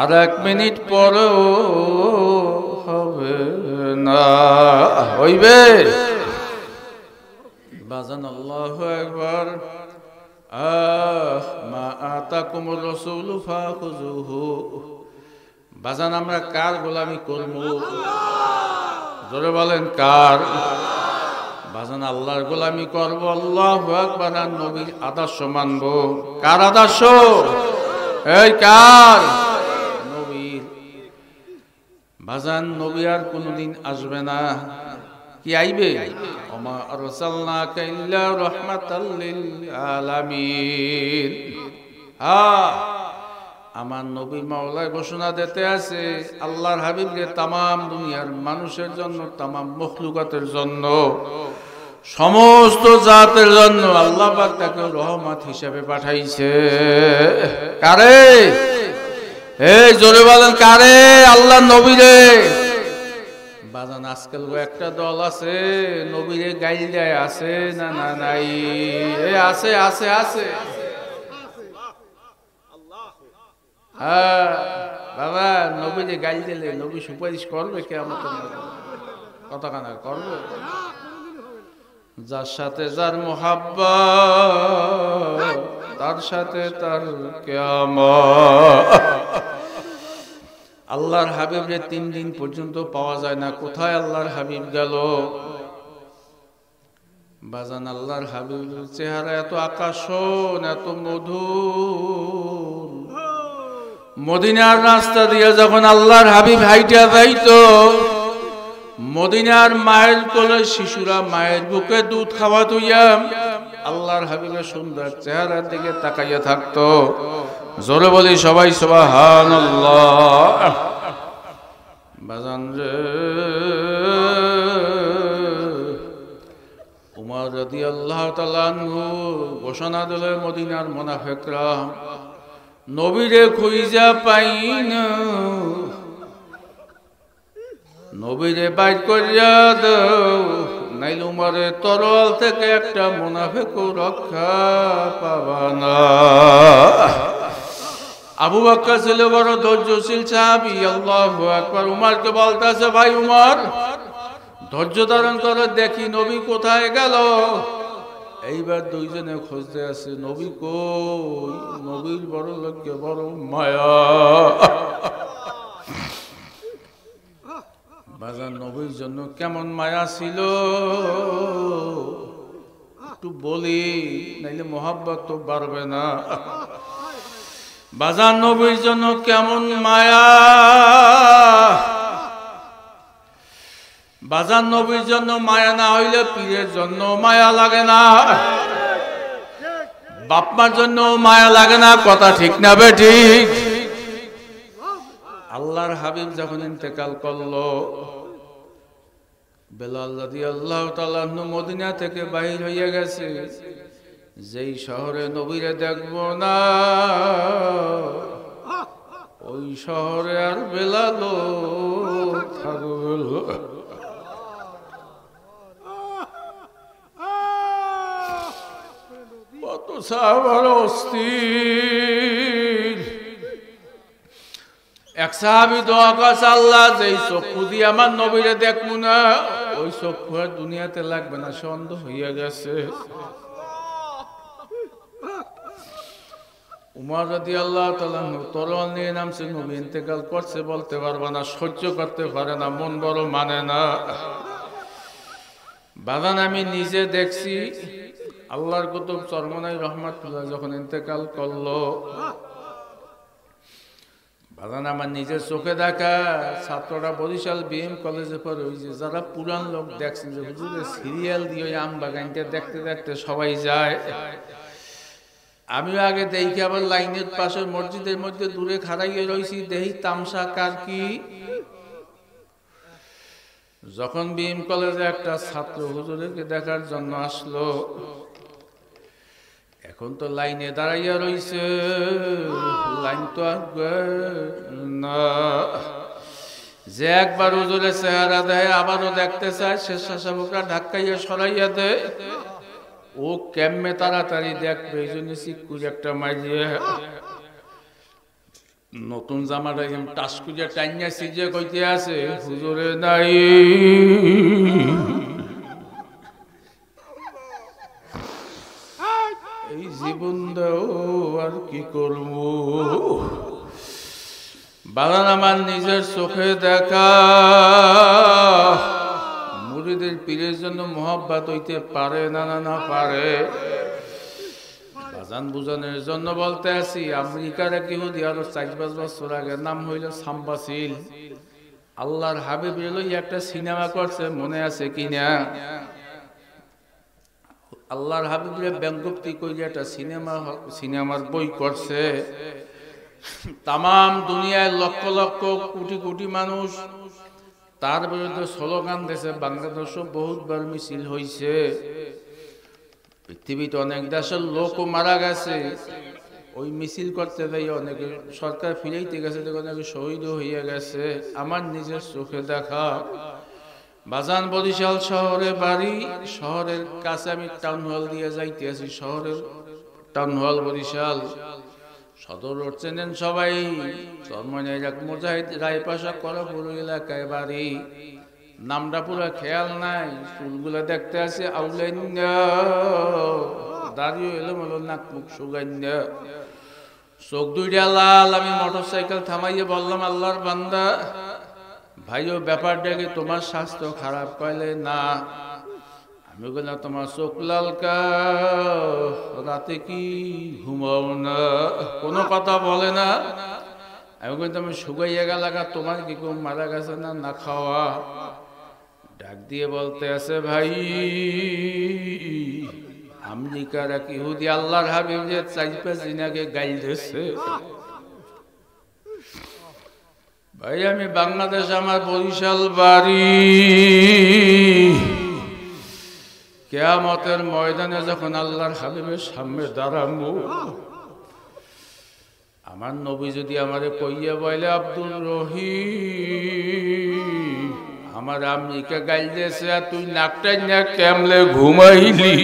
আর 1 মিনিট পরেও হবে না হইবে বাজান আল্লাহু আকবার মা আতাকুমুর রাসূলু ফাখুযুহু বাজান আমরা কার গোলামি করব জোরে বলেন কার বাজান আল্লাহর গোলামি করব আল্লাহু আকবার আর নবীর আদর্শ মানব কার আদর্শ এই কার নবীর বাজান নবী আর কোনদিন আসবে না কি আইবে ওমা আরসালনাকা ইল্লা রাহমাতাল লিল আলামিন আমার নবী মাওলা ঘোষণা দিতে আছে আল্লাহর হাবিবকে तमाम দুনিয়ার মানুষের জন্য तमाम মখলুকাতের জন্য সমস্ত জাতের জন্য আল্লাহ পাক তাকে রহমত হিসেবে পাঠাইছে কারে এই জোরে বলেন কারে আল্লাহ নবীরে বাজান আজকাল একটা দল আছে নবীরে গাইল দেয় আছে না না নাই আছে আছে আছে হ্যাঁ বাবা নবীরে গাইল দিলে নবী সুপারিশ করবে কিয়ামতের মাঠে কতখানা করবে যার সাথে যার মোহাব্বত তার সাথে তার কিয়ামত। আল্লাহর হাবিবরে 3 দিন পর্যন্ত পাওয়া যায় না, কোথায় আল্লাহর হাবিব গেল? বাজান আল্লাহর হাবিবের চেহারা এত আকর্ষণ, এত মধুর। মদিনার রাস্তা দিয়ে যখন আল্লাহর হাবিব হাইটা যাইতো, মদিনার মায়ের কোলে শিশুরা মায়ের বুকে দুধ খাওয়াত হইয়া আল্লাহর হাবিবের সুন্দর চেহারার দিকে তাকাইয়া থাকতো। জোরে বলি সবাই সুবহানাল্লাহ। বাজান রে, উমর রাদিয়াল্লাহু তাআলা আনহু ঘোষণা দিলে, মদিনার মুনাফিকরা নবীরে খুঁজা পাই না, নবীরে বাইর করিয়া দাও, নাইলে উমরের তরল থেকে একটা মুনাফিকও রক্ষা পাবা না। আবু বকর ছিল বড় ধৈর্যশীল সাহাবী, আল্লাহু আকবার। উমরকে বলতেছে, ভাই উমর, ধৈর্য ধারণ করে, দেখি নবী কোথায় গেল। এইবার দুইজনে খুঁজতে আছে, নবী কই? নবীর বড় লক্ষ্য, বড় মায়া। বাজার নবীর জন্য কেমন মায়া ছিল একটু বলি, নাইলে মোহাব্বত তো বাড়বে না। বাজার নবীর জন্য কেমন মায়া, বাজার নবীর জন্য মায়া না হইলে পীরের জন্য মায়া লাগে না, বাপমার জন্য মায়া লাগে না। কথা ঠিক না বেঠিক? আল্লাহর হাবিব যখন ইন্তেকাল করলো, বেলাল রাদিয়াল্লাহু তাআলা মদিনা থেকে বাহির হইয়া গেছে। যেই শহরে নবীরে দেখবো না, ওই শহরে আর বেলালও থাকবে না। কত সাহাবার অস্থির। এক সাহাবী দোয়া করছে, আল্লাহ যেই চক্ষু দিয়ে আমার নবীরে দেখবো না, ওই চক্ষু আর দুনিয়াতে লাগবে না, সে অন্ধ হইয়া গেছে। উমর রাদিয়াল্লাহু তাআলা তরোয়াল নিয়ে নামছে, নবী ইন্তেকাল করছে, বলতে পারবে না, সহ্য করতে পারে না, মন বড় মানে না। বাগান আমি নিজে দেখছি, আল্লাহর কুতুব চরমনাই রহমাতুল্লাহ যখন ইন্তেকাল করলো, বাগান আমার নিজের চোখে দেখা ছাত্ররা বরিশাল বিএম কলেজে পড়ে, ওই যে যারা পুরান লোক দেখছে যে হুজুরের সিরিয়াল দিয়ে ওই আম বাগানটা দেখতে দেখতে সবাই যায়। আমিও আগে দেখি, আবার লাইনের পাশে মসজিদের মধ্যে দূরে খাড়াইয়ে রয়েছি, দেখি তামসা কার কি। যখন বিএম কলেজে একটা ছাত্র হুজুরকে দেখার জন্য আসলো, এখন তো লাইনে দাঁড়াইয়া রইছে, লাইন তো না, যে একবার হুজুরের চেহারা দেয় আবারও দেখতে চায়, স্বেচ্ছাসেবকরা ধাক্কাইয়া সরাইয়া দেয়। ও কেমনে তাড়াতাড়ি দেখবে, এই জন্য চিকুজ একটা মাইজিয়ে নতুন জামাটা টাস কুজে টাইনিয়া সিজে কইতে আছে, হুজুরে নাই। এই জীবন দাও, আর কি করব। বাগান আমার নিজের চোখে দেখা, মুরিদের পীরের জন্য মোহাব্বত হইতে পারে না, না না পারে। বাজান বুঝানোর জন্য বলতে আছি, আমেরিকার এক ইহুদি আরো 4-5 বছর আগে, নাম হইল সাম্বাসিল, আল্লাহর হাবিব লইয়া একটা সিনেমা করছে, মনে আছে কিনা? আল্লাহর হাবিবরে ব্যঙ্গোক্তি কইরা একটা সিনেমার বই করছে। তাম দুনিয়ায় লক্ষ লক্ষ কোটি কোটি মানুষ তার বিরুদ্ধে স্লোগান দিয়েছে। বাংলাদেশও বহুতবার মিছিল হয়েছে, পৃথিবীতে অনেক দেশের লোকও মারা গেছে। ওই মিছিল করতে যাই অনেকে সরকার ফিরাইতে গেছে, অনেকে শহীদও হইয়া গেছে। আমার নিজের চোখে দেখা। বাজান বরিশাল শহরে বাড়ি, শহরের কাছে আমি টাউন হল দিয়ে যাইতে আছি। শহরের টাউন হল বরিশাল সদর রোড চেনেন সবাই। মুজাহিদ রায়পাশা করাপুর এলাকায় বাড়ি। নামটা পুরো খেয়াল নাই, চুলগুলো দেখতে আছে আউলাইন্য, দাঁড়িয়ে এলো মলো, নাক মুখ সুগান্য, চোখ দুইটা লাল। আমি মোটরসাইকেল থামাইয়ে বললাম, আল্লাহর বান্দা ভাইও ব্যাপারটা কি তোমার স্বাস্থ্য খারাপ? কইলে না। আমি বললাম তোমার চোখ লাল কা, রাতে কি ঘুমাও না? কোনো কথা বলে না। আমি বলি তুমি শুকাইয়া গেলা, তোমার কি কেউ মারা গেছে না? না খাওয়া। ডাক দিয়ে বলতে আছে, ভাই আমেরিকার এক ইহুদি আল্লাহর হাবিব যে 4-5 দিন আগে গাইল দিয়েছে। ভাই আমি বাংলাদেশ, আমার বরিশাল বাড়ি। কিয়ামতের ময়দানে যখন আল্লাহর হাবিবের সামনে দাঁড়াবো, আমার নবী যদি আমারে কইয়া বলে, আব্দুল রহিম আমার আমেরিকা গাইল দিয়েছে, আর তুই নাকটাই না কেমলে ঘুমাইলি?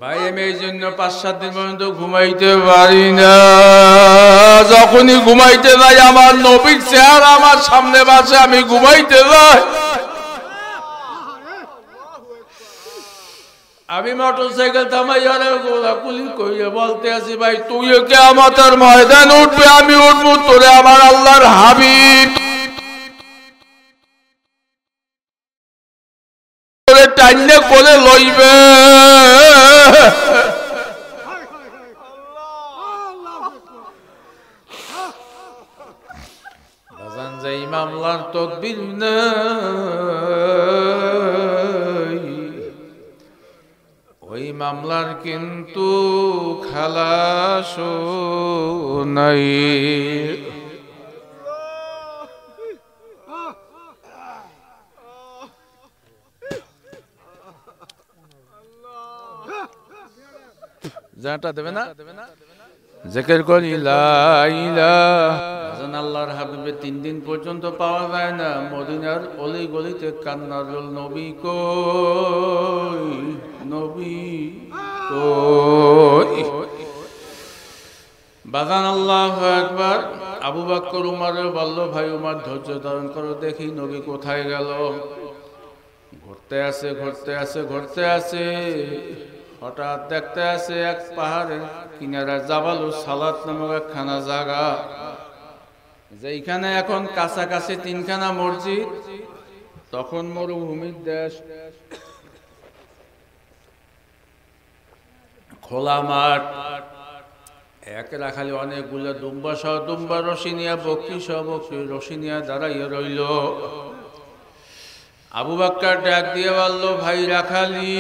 ভাই আমি এই জন্য 5-7 দিন পর্যন্ত ঘুমাইতে পারি না। যখনই ঘুমাইতে যাই আমার নবীর চেহারা আমার সামনে বাসে, আমি ঘুমাইতে যাই। আমি মোটরসাইকেল থামাই গোলাগুলি কইয়া বলতে আছি, ভাই তুইও কিয়ামতের ময়দান উঠবে, আমি উঠবো, তোরে আমার আল্লাহর হাবিব টাইনে কোলে লইবে। বাজান যাই মামলার তদবির নাই, ওই মামলার কিন্তু খালাস নাই। যাটা দেবে না, জিকির করি লা ইলাহা। আল্লাহর হাবিবে 3 দিন পর্যন্ত পাওয়া যায় না। মদিনার অলি গলিতে কান্নার রোল, নবী কই, নবী কই। বাগান আল্লাহু আকবার। আবু বকর উমরের বলল, ভাই উমর ধৈর্য ধারণ করো, দেখি নবী কোথায় গেল। ঘুরতে আছে ঘুরতে আছে ঘুরতে আছে, হঠাৎ দেখতে আছে এক পাহাড়ের কিনারা জাবালুস সালাত নামক একখানা জায়গা, যেখানে এখন কাছাকাছি 3খানা মসজিদ। তখন মরুভূমির দেশ, খোলা মাঠ, একেরা খালি অনেকগুলো দুম্বা সহ দুম্বা রশি নিয়া, বকরি সহ বকরি রশি নিয়া দাঁড়াইয়া রইল। আবু বকর ডাক দিয়ে বলল, ভাই রাখালি,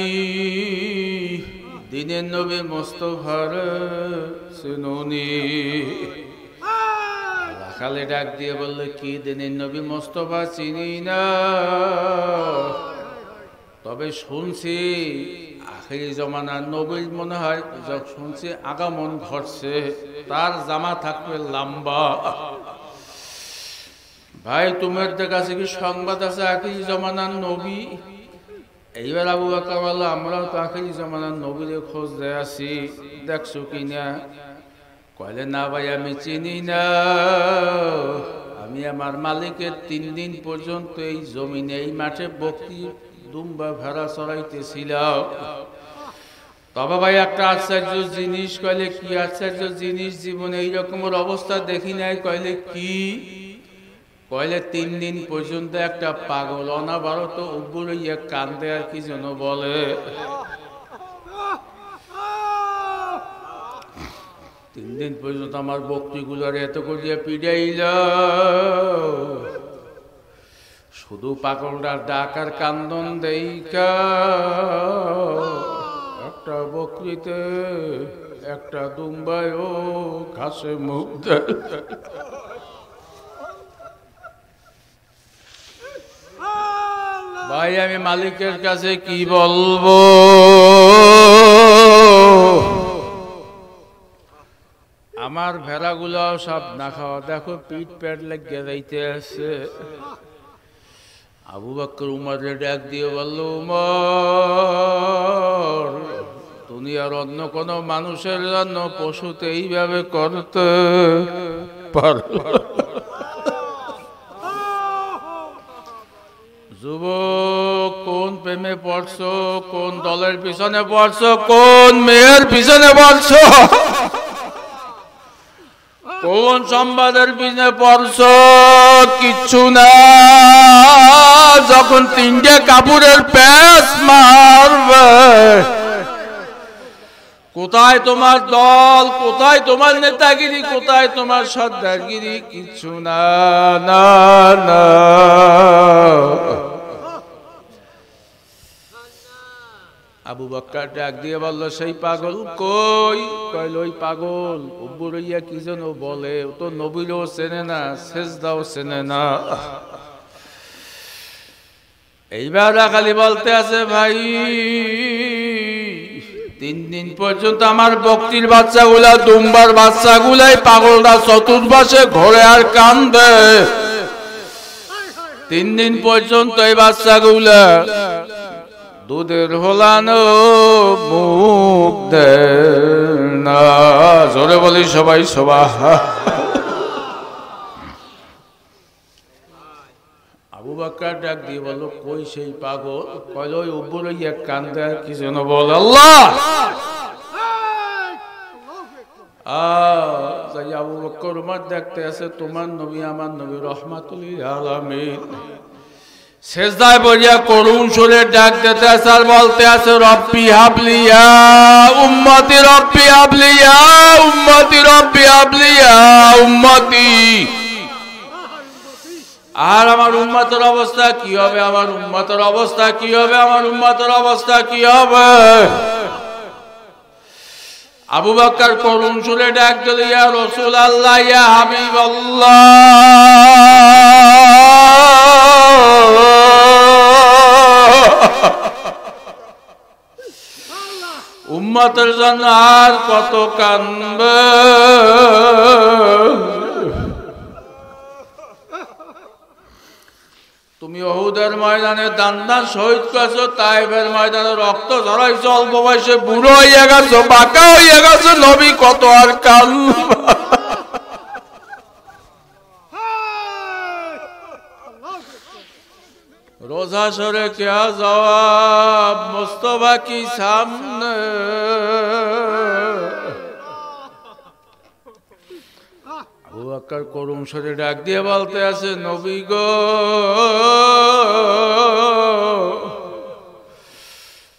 দিনের নবী মুস্তাফার চিনুনি? রাখালে ডাক দিয়ে বলল, কি দিনের নবী মুস্তাফা চিনি না, তবে শুনছি আখিরি জমানার নবী মনে হয়, শুনছি আগমন ঘটছে, তার জামা থাকবে লম্বা। ভাই তোমাদের কাছে কি সংবাদ আছে আখিরি জমানার নবী? এইবার আবু বকর বলল, আমরাও তো আখিরি জমানার নবীর খোঁজ দিয়ে আছি, দেখছো কিনা? কইলে না ভাই আমি চিনি না, আমি আমার মালিকের 3 দিন পর্যন্ত এই জমিনে এই মাঠে বকরি দুম্বা ভেড়া চড়াইতেছিলাম। তবে ভাই একটা আশ্চর্য জিনিস। কইলে কি আশ্চর্য জিনিস? জীবনে এইরকমের অবস্থা দেখি নাই। কইলে কি? কইলে 3 দিন পর্যন্ত একটা পাগল অনাবরত উপরে কান্দে আর কি যেন বলে। 3 দিন পর্যন্ত আমার বকরিগুলার এত করিয়া পিড়াইল, শুধু পাগলটার ডাকার কান্দন দেইকা একটা বকরিতে একটা দুম্বায় ও ঘাসে মুখ দেয়। ভাই আমি মালিকের কাছে কি বলবো? আমার ভেড়াগুলাও সব না খাওয়া, দেখো পিঠ পেট লেগে যাইতে আছে। আবু বকর উমরের ডাক দিয়ে বলল, উমর দুনিয়ার দুনিয়ার অন্য কোনো মানুষের জন্য পশুতে এইভাবে করতে পারো। যুবক, কোন প্রেমে পড়ছো, কোন দলের পিছনে পড়ছো, কোন মেয়ের পিছনে পড়ছো, কোন সংবাদের পিছনে পড়ছো? কিচ্ছু না। যখন তিনটে কাপড়ের প্যাচ মারবে, কোথায় তোমার দল, কোথায় তোমার নেতাগিরি, কোথায় তোমার সর্দারগিরি? কিচ্ছু না, না না। আবু বকর ডাক দিয়ে বলল, সেই পাগল কই? কইল, ওই পাগল উব্বুরাইয়া কি যেন বলে, ও তো নবীরও চেনে না, সেজদাও চেনে না। এইবার খালি বলতে আছে, ভাই 3 দিন পর্যন্ত আমার বকরির বাচ্চাগুলা, দুম্বার বাচ্চাগুলাই পাগলটা চতুর্পাশে ঘোরে আর কান্দে। 3 দিন পর্যন্ত এই বাচ্চাগুলা দুধের হোলানো মুখ দেয় না। জোরে বলি সবাই সবাই। আবু বকর ডাক দিয়ে বলল, কই সেই পাগল? কইল, ওই উপরে এক কান্দে আর কি যেন বল। আল্লাহ! আবু বকর উমর দেখতে আছে, তোমার নবী আমার নবী রহমাতুল আলামিন সেজদায় পড়িয়া করুণ সুরে ডাক দিতে আছে আর বলতে আছে, রব্বি হাবলিয়া উম্মতি, রব্বি হাবলিয়া উম্মতি, রব্বি হাবলিয়া উম্মতি। আর আমার উম্মতের অবস্থা কি হবে? আমার উম্মতের অবস্থা কি হবে? আমার উম্মতের অবস্থা কি হবে? আবু বকর করুণ সুরে ডাক দিল, ইয়া রাসূলুল্লাহ, ইয়া হাবিবাল্লাহ, উম্মতের জন্য আর কত কাঁদবে? তুমি উহুদের ময়দানে দান্দান শহীদ করেছো, তাইফের ময়দানে রক্ত ঝরাইছো, অল্প বয়সে বুড়ো হইয়া গেছো, বাঁকা হইয়া গেছো, নবী কত আর কাঁদবে? रोजा शोरे क्या जवाब, मुस्तफा की सामने। আবু বকর করুণ সুরে ডাক দিয়ে বলতে আছে, নবী গো,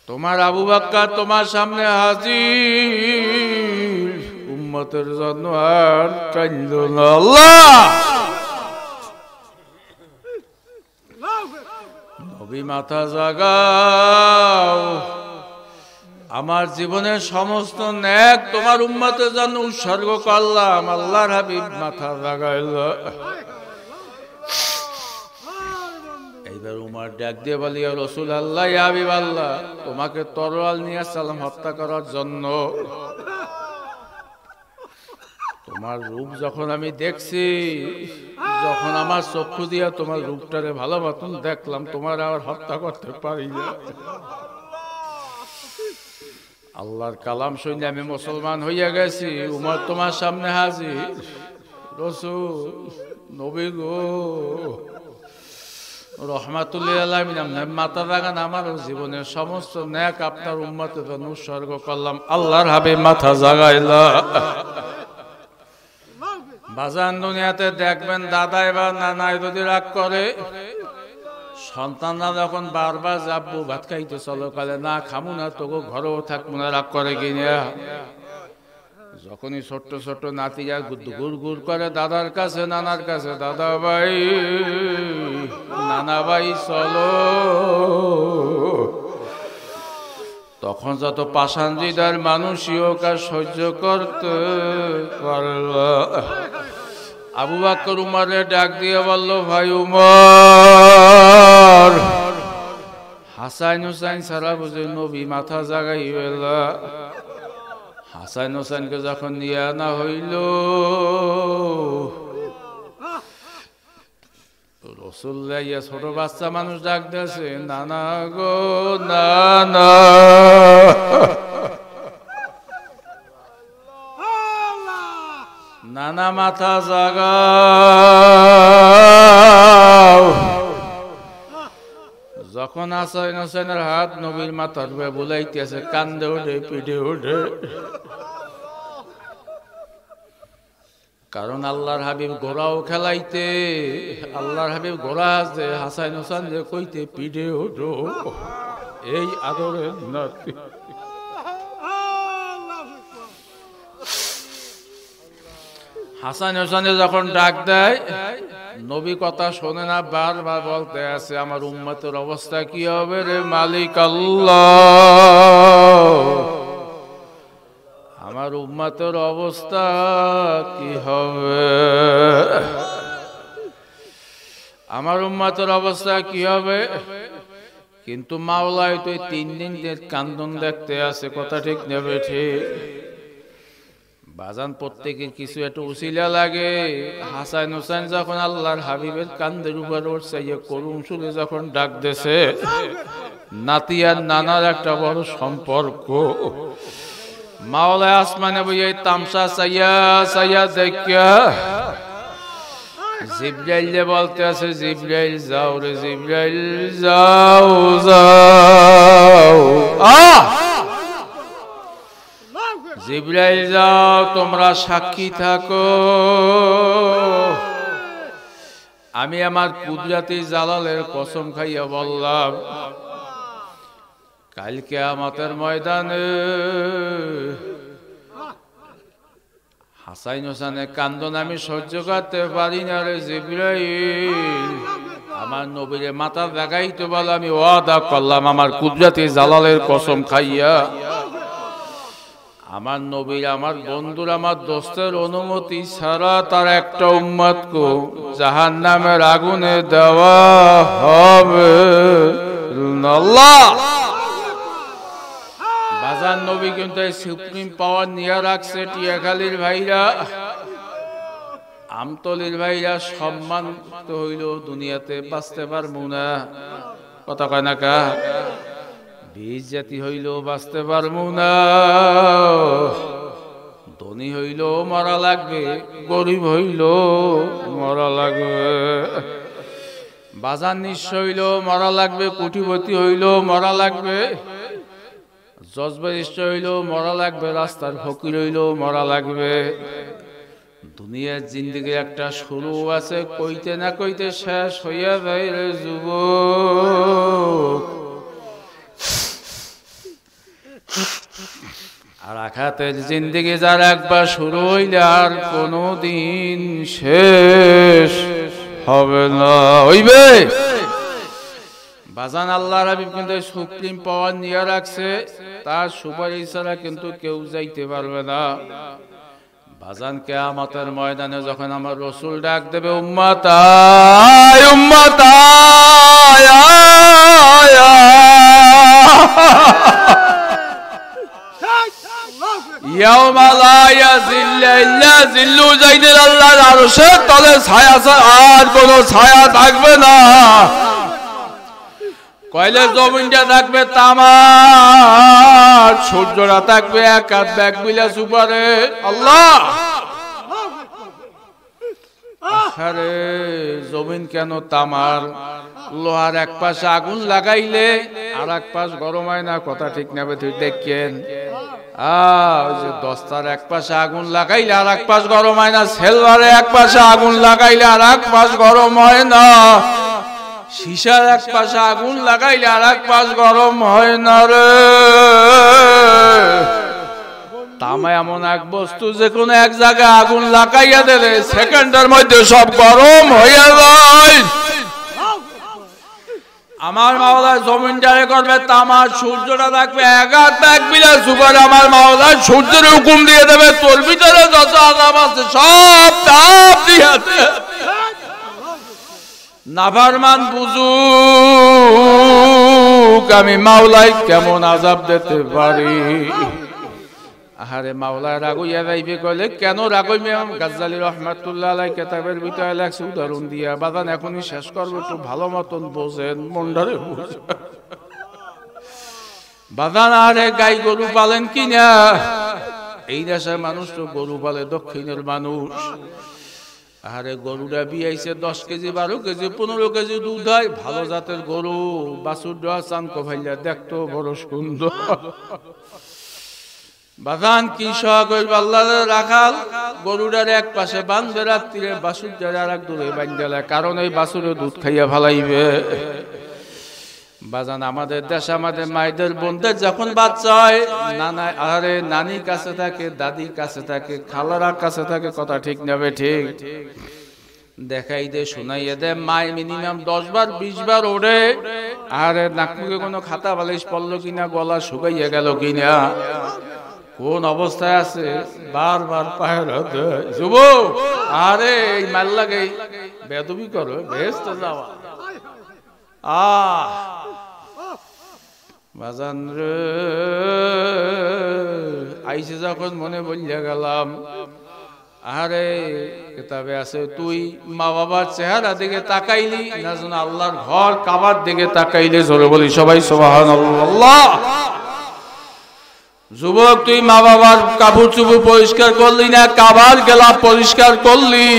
তোমার আবু বকর তোমার সামনে হাজির, উম্মতের জন্য আর কাঁদো না। আল্লাহ! নবী মাথা জাগাও, আমার জীবনের সমস্ত নেক তোমার উম্মতের জন্য উৎসর্গ করলাম। আল্লাহর হাবিব মাথা জাগাইল। এইবার উমর ডাক দিয়ে বলি, ইয়া রাসূলুল্লাহ, ইয়া হাবিবাল্লাহ, তোমাকে তরোয়াল নিয়ে আসলাম হত্যা করার জন্য। তোমার রূপ যখন আমি দেখছি, যখন আমার চক্ষু দিয়া তোমার রূপটারে ভালো মতন দেখলাম, তোমার আর হত্যা করতে পারি না। আল্লাহর কালাম শুনে আমি মুসলমান হইয়া গেছি। উমর তোমার সামনে হাজির। রাসূল, নবী গো, রহমাতুল আলামিন, মাথা লাগান, আমার জীবনের সমস্ত নেক আপনার উম্মতের জন্য উৎসর্গ করলাম। আল্লাহর হাবিব মাথা জাগাইলা। বাজান, দুনিয়াতে দেখবেন দাদা এবার নানাই যদি রাগ করে, সন্তানরা যখন বারবার যাবো ভাত খাইতে চলো, কালে না খামু না, তোকে ঘরেও থাকবো না, রাগ করে কিনা। যখনই ছোট্ট ছোট্ট নাতিরা গুড় গুড় করে দাদার কাছে নানার কাছে, দাদা ভাই নানা ভাই চলো, তখন যত পাষাণ হৃদয়ের মানুষই হোক আর সহ্য করতে পারল। আবু বকর উমরে ডাক দিয়ে বলল, ভাই উমর, হাসান হুসাইন সারা বুঝে নবী মাথা জাগাই হইল। হাসান হুসাইনকে যখন নিয়ে আনা হইল, রাসূলুল্লাহ ইয়া ছোট বাচ্চা মানুষ ডাক দিয়েছে, নানা গো নানা। না মাথা জাগাও। যখন হাসান হোসেনের হাত নবীর মাথার উপরে বুলাইতেছে, কান্দে ওঠে, পিঠে ওঠে। কারণ আল্লাহর হাবিব ঘোড়াও খেলাইতে, আল্লাহর হাবিব ঘোড়া আছে, হাসান হোসেন যে কইতে পিঠে ওঠো, এই আদরের নাতি। হাসান হোসেনে যখন ডাক দেয়, নবী কথা শোনে না, বারবার বলতে আছে আমার উম্মতের অবস্থা কি হবে রে মালিক আল্লাহ, আমার উম্মতের অবস্থা কি হবে, আমার উম্মতের অবস্থা কি হবে। কিন্তু মাওলাই তো 3 দিন কান্দন দেখতে আছে, কথা ঠিক নেবে ঠিক। বাজান প্রত্যেকের কিছু একটু উসিলা লাগে। হাসান হোসেন যখন আল্লাহর হাবিবের কান্দের উপর উঠছে, করুণ সুরে যখন ডাক দেছে, নাতি আর নানার একটা বড় সম্পর্ক। মাওলায় আসমানে বইয়ে তামসা চাইয়া চাইয়া দেখা জিবরাইল যে বলতে আছে, জিবরাইল যাও রে জিবরাইল যাও যাও, জিবরাইল যাও, তোমরা সাক্ষী থাকো, আমি আমার কুদরতি জালালের কসম খাইয়া বললাম, কাল কিয়ামতের ময়দানে হাসান হোসেনের কান্দন আমি সহ্য করতে পারি না রে জিবরাইল, আমার নবীরে মাথা দেখাইতে বলে আমি ওয়াদা করলাম আমার কুদরতি জালালের কসম খাইয়া, আমার নবীর, আমার বন্ধুর, আমার দোস্তের অনুমতি ছাড়া তার একটা উম্মতকে জাহান্নামের আগুনে দেওয়া হবে না। বাজার নবী কিন্তু সুপ্রিম পাওয়ার নিয়ে রাখছে। টিয়াখালীর ভাইরা, আমতলির ভাইরা সম্মান তো হইল, দুনিয়াতে বাঁচতে পারবো না, কথা কয় না কা, বীজ জাতি হইল বাঁচতে পারবো না, ধনী হইল মরা লাগবে, গরিব হইল মরা লাগবে, বাজার নিঃস্ব হইল মরা লাগবে, কোটিপতি হইল মরা লাগবে, জজবারিষ্ঠ হইল মরা লাগবে, রাস্তার ফকির হইল মরা লাগবে। দুনিয়ার জিন্দেগির একটা শুরু আছে, কইতে না কইতে শেষ হইয়া যায় রে যুবক। আর আখাতের জিন্দেগি যার একবার শুরু হইলে আর কোনদিন শেষ হবে না, হইবে। বাজান আল্লাহর হাবিব কিন্তু সুপ্রিম পাওয়ার নিয়ে রাখছে, তার সুপারিশ ছাড়া কিন্তু কেউ যাইতে পারবে না। বাজান কিয়ামতের ময়দানে যখন আমার রাসূল ডাক দেবে, উম্মত আয় উম্মত আয়, ইয়াউমা লা ইয়াযিল্লা ইল্লা যিল্লু যাইদিল আল্লাহর আরশের তলে ছায়া আর কোনো ছায়া থাকবে না। কয়লে জমিনটা থাকবে তামার, সূর্যটা থাকবে এক হাত ব্যাগ বিলাস উপরে। আল্লাহ, আরে জমিন কেন তামার? লোহার এক পাশে আগুন লাগাইলে আর এক পাশ গরম হয় না, কথা ঠিক নেবে তুই দেখেন। দস্তার এক পাশে আগুন লাগাইলে আর এক পাশ গরম হয় না, সেলভারে এক পাশে আগুন লাগাইলে আর এক পাশ গরম হয় না, সীসার এক পাশে আগুন লাগাইলে আর এক পাশ গরম হয় না রে। তামা এমন এক বস্তু যে কোনো এক জায়গায় আগুন লাগাইয়া দিলে সেকেন্ডের মধ্যে সব গরম হইয়া যায়। আমার মাওলা জমিন জারে করবে তামার, সূর্যটা থাকবে এক হাত ব্যাগ বিলাস উপরে। আমার মাওলা সূর্যের হুকুম দিয়ে দেবে, তোর ভিতরে যত আযাব আছে সব তাপ দিয়ে দেবে। নাফরমান বুঝুক আমি মাওলাই কেমন আযাব দিতে পারি। আহারে মাওলা রাগইয়া যাইবে কইলে কেন রাগইবে? গাজ্জালী রহমাতুল্লাহ আলাইহি কিতাবের ভিতরে লেখছে উদাহরণ দিয়া। বাজান এখনই শেষ করব, একটু ভালো মতন বোঝেন, মন্ডারে বুঝেন। বাজান আরে গাই গরু পালেন কিনা, এই দেশের মানুষ তো গরু পালে, দক্ষিণের মানুষ। আরে গরুটা বিয়াইছে 10 কেজি 12 কেজি 15 কেজি দুধ হয়, ভালো জাতের গরু, বাছুর দেওয়া চানকো ভাইলা দেখতো বড় সুন্দর। বাগান কৃষক ওই আল্লাহর রাখাল গরুটার এক পাশে বান্ধে রাত্রিরে বাছুরটার আর এক দূরে বান্ধে, কারণ এই বাছুরে দুধ খাইয়া ফালাইবে। বাজান আমাদের দেশে আমাদের মায়েদের বোনদের যখন বাচ্চা হয়, নানা আরে নানির কাছে থাকে, দাদির কাছে থাকে, খালার কাছে থাকে, কথা ঠিক নেবে ঠিক দেখাই দে শোনাইয়ে দে, মায় মিনিমাম 10 বার 20 বার ওড়ে। আরে নাকুকে কোনো খাতা বালিশ পড়লো কিনা, গলা শুকাইয়া গেল কিনা, কোন অবস্থায় আছে বারবার পায়ের যুব। আরে এই মাল লাগে বেদবি করো, বেহেশত যাওয়া। বাজান রে আইসে যখন মনে বলিয়া গেলাম, আরে কিতাবে আছে তুই মা বাবার চেহারা দিকে তাকাইলি না যেন আল্লাহর ঘর কাবার দিকে তাকাইলে। জোরে বলি সবাই সুবহানাল্লাহ। যুবক তুই মা বাবার কাপড় চুপড় পরিষ্কার করলি না, কাবার গেলা পরিষ্কার করলি।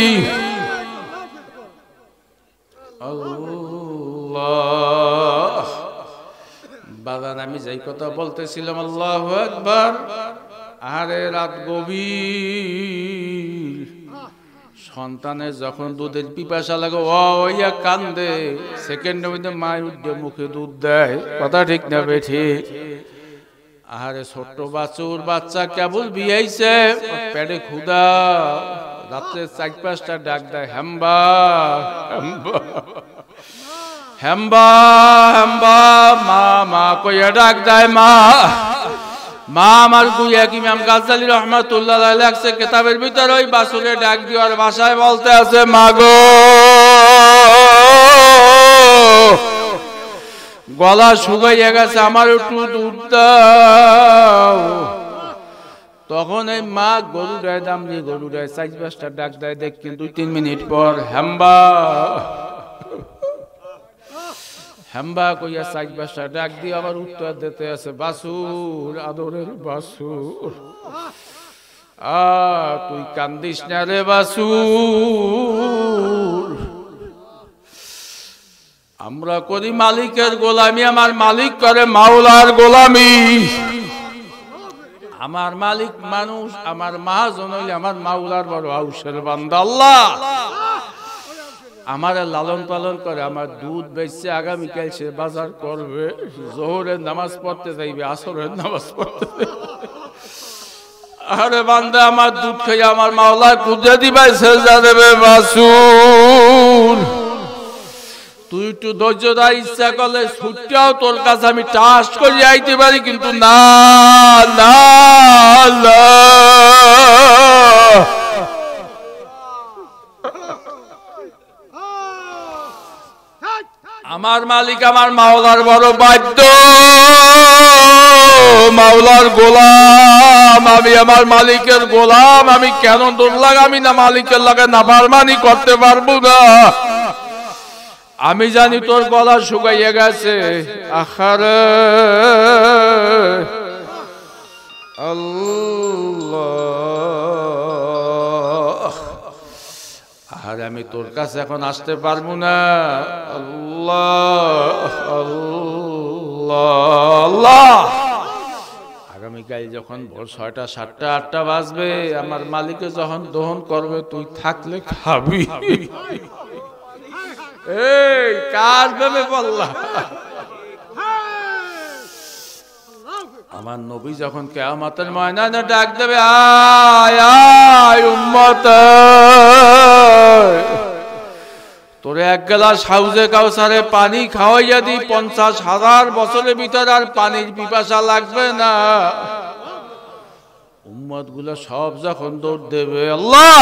আল্লাহ বাগান আমি যেই কথা বলতেছিলাম, আল্লাহু আকবার। আরে রাত গভীর, সন্তানের যখন দুধের পিপাসা লাগে ওইয়া কান্দে, সেকেন্ডের মধ্যে মায়ের উঠে মুখে দুধ দেয়, কথা ঠিক না ঠিক? আরে ছোট্ট বাছুর বাচ্চা কেবল বিয়াইছে, পেটে ক্ষুধা, রাত্রে 4-5টা ডাক দেয়, হেম্বা হেম্বা হেম্বা হেম্বা, মা মা কইয়া ডাক দেয়, মা মা। আমার গুইয়া কি ইমাম গাজ্জালী রাহমাতুল্লাহ আলাইহি লেখছে কিতাবের ভিতরে, ওই বাছুরে ডাক দিওয়ার ভাষায় বলতে আছে, মা গো গলা শুকাইয়া গেছে, আমার একটু দুধ দাও। তখন এই মা গরুটায় দাম দিয়ে গরুটায় 4-5টা ডাক দেয়, দেখ কিন্তু 2-3 মিনিট পর হেম্বা হেম্বা কইয়া 4-5টা ডাক দিয়ে আবার উত্তর দিতে আছে, বাছুর আদরের বাছুর, তুই কান্দিস না রে বাছুর। আমরা করি মালিকের গোলামি, আমার মালিক করে মাওলার গোলামি। আমার মালিক মানুষ, আমার মহাজন হইলে আমার মাওলার বড় আউসের বান্দা আল্লাহ। আমার লালন পালন করে, আমার দুধ বেচছে, আগামীকাল সে বাজার করবে, জোহরের নামাজ পড়তে যাইবে, আসরের নামাজ পড়তে যাইবে। আরে বান্দা আমার দুধ খেয়ে আমার মাওলা খুঁজে দিবে, সেজদা দেবে বাছুর। তুই একটু ধৈর্য ধর, ইচ্ছা করলে ছুটটাও তোর কাছে আমি টাস করে আইতে পারি, কিন্তু না না না, আমার মালিক আমার মাওলার বড় বাধ্য, মাওলার গোলাম আমি, আমার মালিকের গোলাম আমি। কেন তোর লাগে আমি না মালিকের লাগে নাফরমানি করতে পারবো না? আমি জানি তোর গলা শুকাইয়ে গেছে, আখারে আল্লাহ, আর আমি তোর কাছে এখন আসতে পারবো না। আল্লাহ আল্লাহ আল্লাহ। আগামীকাল যখন ভোর 6টা 7টা 8টা বাজবে, আমার মালিকে যখন দহন করবে, তুই থাকলে খাবি। এই কার প্রেমে পড়লা? আমার নবী যখন কিয়ামতের ময়দানে ডাক দেবে, আয় আয় উম্মত, তোরে এক গ্লাস হাউজে কাউসারে পানি খাওয়াইয়া দি, 50,000 বছরের ভিতর আর পানির পিপাসা লাগবে না। উম্মত গুলো সব যখন দৌড় দেবে, আল্লাহ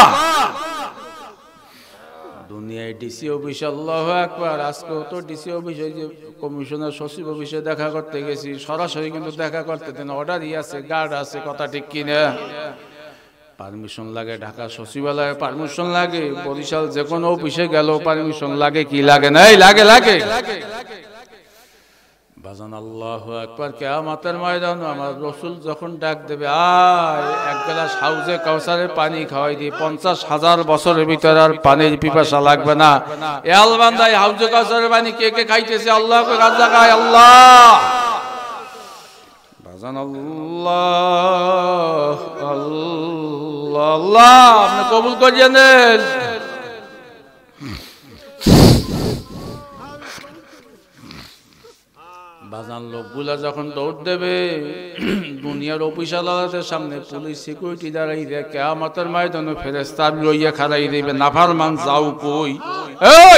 দুনিয়ায় ডিসি অফিস, আল্লাহু আকবার। আজকেও তো ডিসি অফিসে যে কমিশনার সচিব অফিসে দেখা করতে গেছি, সরাসরি কিন্তু দেখা করতে দেন, অর্ডারই আছে, গার্ড আছে, কথা ঠিক কিনা? পারমিশন লাগে, ঢাকা সচিবালয়ে পারমিশন লাগে, বরিশাল যে কোনো অফিসে গেল পারমিশন লাগে কি লাগে না? লাগে লাগে। বাজান আল্লাহু আকবার। কিয়ামতের ময়দানে আমার রাসূল যখন ডাক দেবে, আয় এক গ্লাস হাউজে কাউসারের পানি খাওয়াই দি, 50,000 বছরের ভিতরে আর পানির পিপাসা লাগবে না। এ আল বান্দা, হাউজে কাউসারের পানি কে কে খাইতেছে? আল্লাহকে রাজা গায় আল্লাহ। বাজান আল্লাহ আল্লাহ আল্লাহ, আপনি কবুল করিয়ে নেন। বাজান লোকগুলা যখন দৌড় দেবে, দুনিয়ার অফিস আদালতের সামনে পুলিশ সিকিউরিটি দাঁড়াই দেয়, কিয়ামতের ময়দানে ফেরেশতা লইয়া খাড়াই দিবে, নাফরমান যাও কই, এই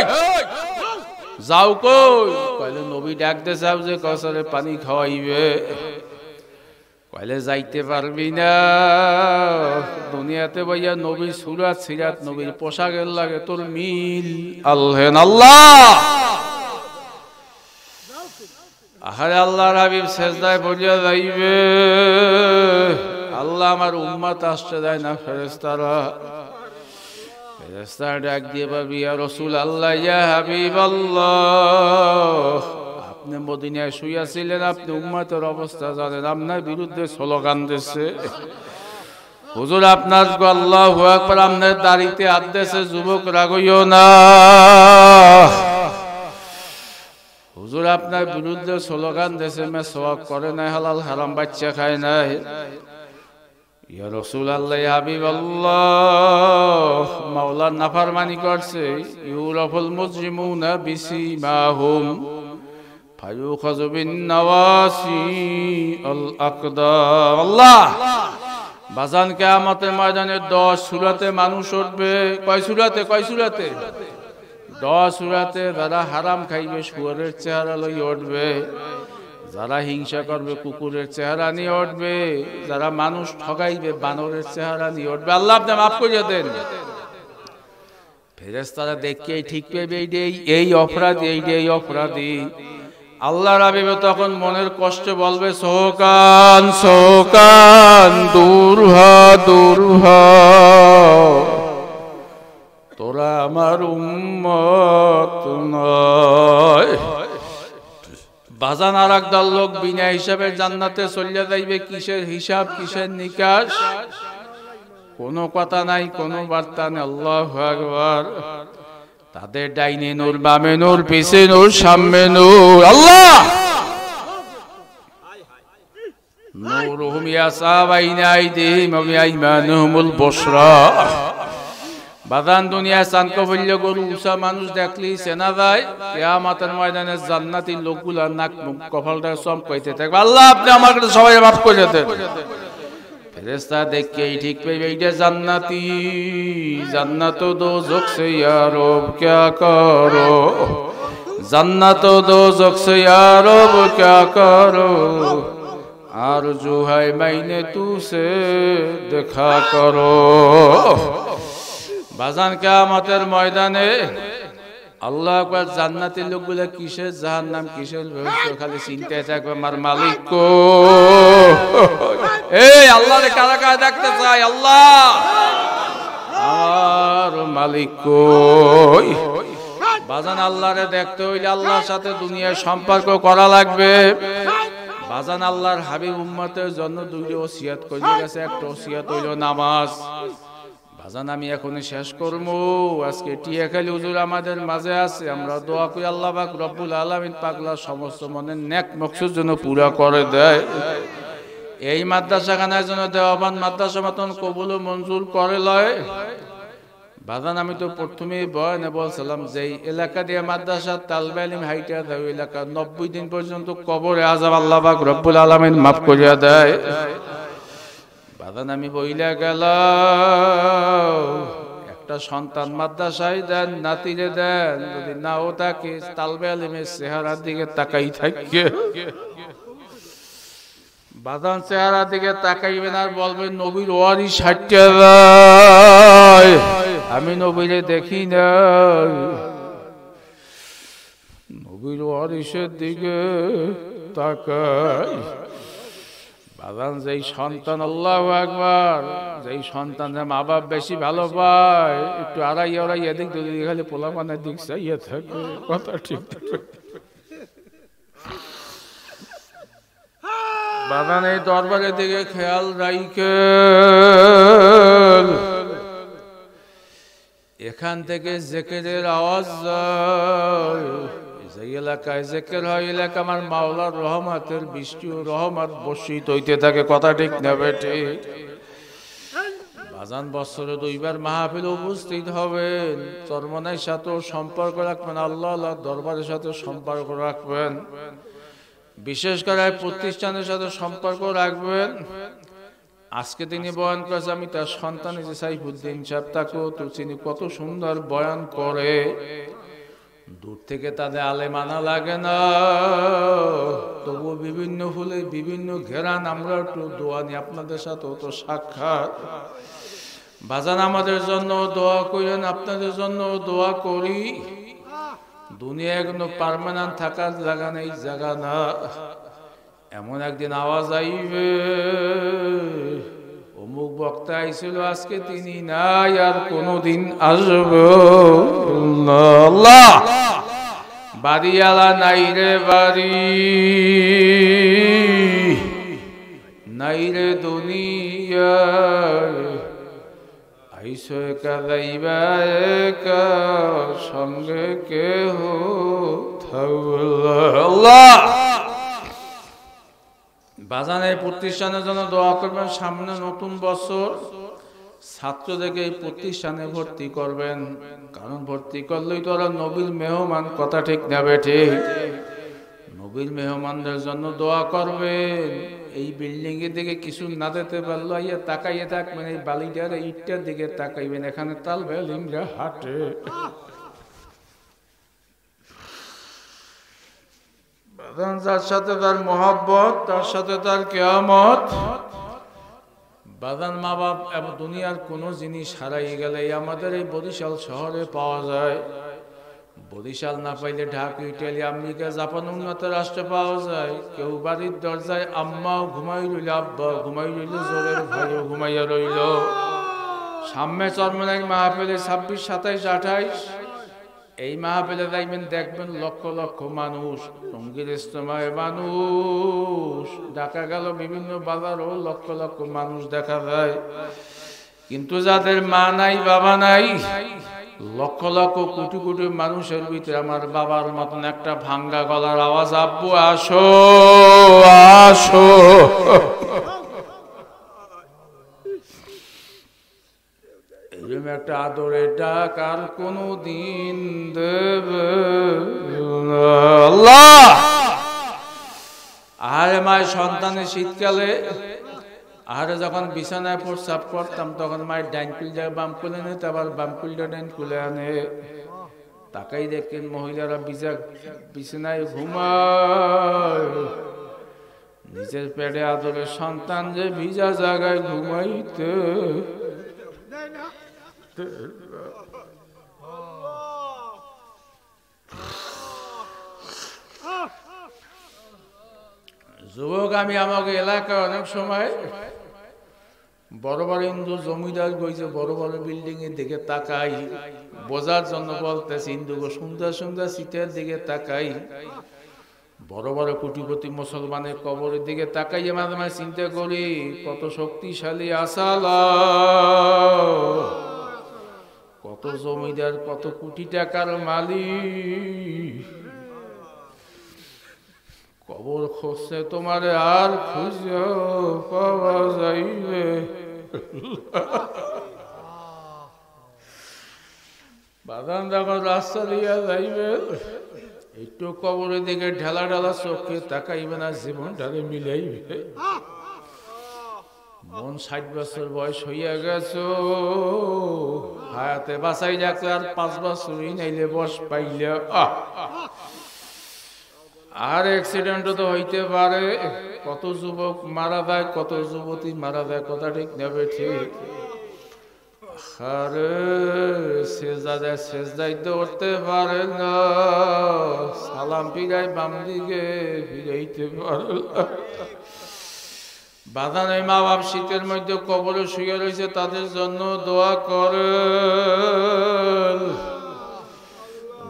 যাও কই? কইলে নবী ডাক দে, যাও যে কাউসারে পানি খাওয়াইবে। কইলে যাইতে পারবি না, দুনিয়াতে ভাইয়া নবীর সুরাত সিরাত নবীর পোশাকের লাগে তোর মিল আল্লাহ আল্লাহ। আহারে আল্লাহর হাবিব সেজদায় পড়িয়া যাইবে, আল্লাহ আমার উম্মত আসতে দেয় না। ফেরেশতারা ডাক দিয়ে পাবি, ইয়া রাসূল আল্লাহ, ইয়া হাবিব আল্লাহ, আপনি মদিনায় শুইয়াছিলেন, আপনি উম্মতের অবস্থা জানেন, আপনার বিরুদ্ধে স্লোগান দিচ্ছে। হুজুর আপনার আল্লাহু আকবার, আপনার দাড়িতে হাত দিয়েছে, যুবক রাগইও না। হুজুর আপনার বিরুদ্ধে স্লোগান দিয়েছে, মেসওয়াক করে নাই, হালাল হারাম বাচ্চা খায় নাই। ইয়া রাসূল আল্লাহ, ইয়া হাবিব আল্লাহ, মাওলার নাফরমানি করছে। ইউরাফুল মুজরিমুনা বিসিমাহুম ফায়ুখাযু বিন-নাওয়াসি আল-আকদাম। আল্লাহ বাজান, কিয়ামতের ময়দানে 10 সূরাতে মানুষ উঠবে। কয় সূরাতে? 10 সূরাতে। যারা হারাম খাইবে শুয়োরের চেহারা লই উঠবে, যারা হিংসা করবে কুকুরের চেহারা নিয়ে উঠবে, যারা মানুষ ঠগাইবে বানরের চেহারা নিয়ে উঠবে। আল্লাহ আপনি মাফ করিয়ে দেন। ফেরেশতারা দেখে ঠিক পেবে এই অপরাধী, এই অপরাধী। আল্লাহর হাবিব তখন মনের কষ্ট বলবে, সোকান সোকান, দূর হ দূর হ, তোরা আমার উম্মত নয়। বাজান আর একদল লোক বিনা হিসাবে জান্নাতে চলে যাইবে। কিসের হিসাব, কিসের নিকাশ? কোনো কথা নাই, কোনো বার্তা নেই। আল্লাহু আকবার। তাদের ডাইনে নূর, বামে নূর, পিছে নূর, সামনে নূর। আল্লাহ নূরুহুম ইয়াসা বাইনা আইদিহিম ওয়া বিআইমানিহিমুল বুশরা। বাদান দুনিয়া চানকো বললে গরু উষা মানুষ দেখলি চেনা যায়। কিয়ামতের ময়দানে জান্নাতি লোকগুলা নাক মুখ কপালটা চমকাইতে থাকবে, আল্লাহ আপনি আমার কাছে সবাই মাফ করে দেন। ফেরেশতা দেখে ঠিক পেয়ে এইটা জান্নাতি। জান্নাত দোজখ সে ইয়া রব क्या करो, জান্নাত দোজখ সে ইয়া রব क्या करो, आरज़ू है मैंने तुझसे देखा करो। বাজান কিয়ামতের ময়দানে আল্লাহ আকবার, জান্নাতের লোকগুলা কিসের জাহান্নাম, কিসের ভবিষ্যৎ খালি চিন্তায় থাকবে, আমার মালিক এই আল্লাহরে কারা কারা দেখতে চায়? আল্লাহ আমার মালিক কই? বাজান আল্লাহরে দেখতে হইলে আল্লাহর সাথে দুনিয়ার সম্পর্ক করা লাগবে। বাজান আল্লাহর হাবিব উম্মতের জন্য দুইটা ওসিয়াত করে গেছে। একটা ওসিয়াত হইল নামাজ। বাজান আমি এখনই শেষ করবো। আজকে টিয়াখালী হুজুর আমাদের মাঝে আছে, আমরা দোয়া করি আল্লাহ পাক রব্বুল আলামিন পাগলা সমস্ত মনের নেক মকসুদ যেন পুরা করে দেয়। এই মাদ্রাসাখানার জন্য দেওয়াবান মাদ্রাসা মতন কবুল ও মঞ্জুর করে লয়। বাজান আমি তো প্রথমেই বয়ানে বলছিলাম যে এলাকা দিয়ে মাদ্রাসা তালবে ইলম হাইটা দেয়, এলাকা 90 দিন পর্যন্ত কবরে আযাব আল্লাহ পাক রব্বুল আলামিন মাফ করিয়া দেয়। বাজান আমি বইলা গেলাম, একটা সন্তান মাদ্রাসায় দেন, নাতিরে দেন, যদি নাও তাকে তালবে ইলমের চেহারার দিকে তাকাই থাকে। বাজান চেহারার দিকে তাকাইবেন আর বলবেন নবীর ওয়ারিস হাঁটতে যায়, আমি নবীরে দেখি না। নবীর ওয়ারিসের দিকে তাকাই। বাজান যেই সন্তান, আল্লাহু আকবার, যেই সন্তানের মা বাপ বেশি ভালো পায়, একটু আড়াই আড়াই এদিক দুদিক খালি পোলাপানের দিক চাইয়ে থাকে, কথা ঠিক। বাগান এই দরবারের দিকে খেয়াল রাইকে এখান থেকে জিকিরের আওয়াজ যায় যে এলাকায় জিকির হয় এলাকা আমার মাওলার রহমতের বৃষ্টি ও রহমত বর্ষিত হইতে থাকে কথা ঠিক না বেঠে বাজান বছরে 2 বার মাহফিল উপস্থিত হবেন চরমনের সাথে সম্পর্ক রাখবেন আল্লাহ দরবারের সাথে সম্পর্ক রাখবেন বিশেষ করে প্রতিষ্ঠানের সাথে সম্পর্ক রাখবেন আজকে তিনি বয়ান করেছে আমি তার সন্তান যে সাইফুদ্দিন সাহেব তাকেও তো তিনি কত সুন্দর বয়ান করে দূর থেকে তাদের আলেম আনা লাগে না তবুও বিভিন্ন ফুলে বিভিন্ন ঘেরান আমরা একটু দোয়া নিই আপনাদের সাথেও তো সাক্ষাৎ বাজান আমাদের জন্য দোয়া করেন আপনাদের জন্য দোয়া করি দুনিয়ায় কোনো পার্মানেন্ট থাকার জায়গা নেই জায়গা না এমন একদিন আওয়াজ আইবে অমুক বক্তা আইছিল আজকে তিনি নাই আর কোনদিন আসবে আল্লাহ বাড়িওয়ালা নাই রে বাড়ি নাই রে দুনিয়া আইসো একা যাইবা একা সঙ্গে কেহ আল্লাহ বাজানের প্রতিষ্ঠানের জন্য দোয়া করবেন সামনে নতুন বছর ছাত্রদেরকে এই প্রতিষ্ঠানে ভর্তি করবেন কারণ ভর্তি করলেই তো ওরা নবীর মেহমান কথা ঠিক নেবে ঠিক নবীর মেহমানদের জন্য দোয়া করবেন এই বিল্ডিং এর দিকে কিছু না দিতে পারলো ইয়া তাকাইয়ে থাকবেন এই বালিটার ইটটার দিকে তাকাইবেন এখানে তালবে লিঙ্গা হাটে যার সাথে তার মহব্বত তার সাথে তার কিয়ামত বাদান মা বাপ এবং দুনিয়ার কোনো জিনিস হারাই গেলে আমাদের এই বরিশাল শহরে পাওয়া যায় বরিশাল না পাইলে ঢাকা ইটালি আমেরিকা জাপান উন্নত রাষ্ট্রে পাওয়া যায় কেউ বাড়ির দরজায় আম্মাও ঘুমাই রইল আব্বা ঘুমাই রইল জোরের ভাইও ঘুমাইয়া রইল সামনে চরমনাই মাহফিলে 26, 27, 28 এই মাহফিলে যাইবেন দেখবেন লক্ষ লক্ষ মানুষ টঙ্গীর ইজতেমায় মানুষ দেখা গেল বিভিন্ন বাজারও লক্ষ লক্ষ মানুষ দেখা যায় কিন্তু যাদের মা নাই বাবা নাই লক্ষ লক্ষ কোটি কোটি মানুষের ভিতরে আমার বাবার মতন একটা ভাঙ্গা গলার আওয়াজ আব্বু আসো আসো এরকম একটা আদরের ডাক আর কোনো দিন দেবে আল্লাহ আরে মায়ের সন্তানের শীতকালে আরে যখন বিছানায় প্রস্রাব করতাম তখন মায়ের ডাইন কুলটা বাম কুলে নিতে আবার বাম কুলটা ডাইন কুলে আনে তাকাই দেখেন মহিলারা বিছানায় ঘুমায় নিজের পেটে আদরের সন্তান যে ভিজা জায়গায় ঘুমাইতে যুবক আমি আমাকে এলাকায় অনেক সময় বড় বড় হিন্দু জমিদার গইছে বড় বড় বিল্ডিং এর দিকে তাকাই বোঝার জন্য বলতেছি হিন্দু সুন্দর সুন্দর সিটের দিকে তাকাই বড় বড় কোটিপতি মুসলমানের কবরের দিকে তাকাইয়ে মাঝে মাঝে চিন্তা করি কত শক্তিশালী আসালা কত জমিদার কত কোটি টাকার মালিক কবর খুঁজছে তোমার আর খুঁজে পাওয়া যাইবে বাদান যখন রাস্তা দিয়া যাইবে একটু কবরের দিকে ঢেলা ঢালা চোখে তাকাইবে না জীবনটারে মিলাইবে মন 60 বছর বয়স হইয়া গেছ হায়াতে বাঁচাই রাখলে আর 5 বছরই নাইলে বস পাইলে আর অ্যাক্সিডেন্টও তো হইতে পারে কত যুবক মারা যায় কত যুবতী মারা যায় কথা ঠিক নেবে ঠিক আরে সেজদায় তো উঠতে পারে না সালাম ফিরাই বাম দিকে ফিরাইতে পারে না বাদান এই মা বাপ শীতের মধ্যে কবরে শুয়ে রয়েছে তাদের জন্য দোয়া করে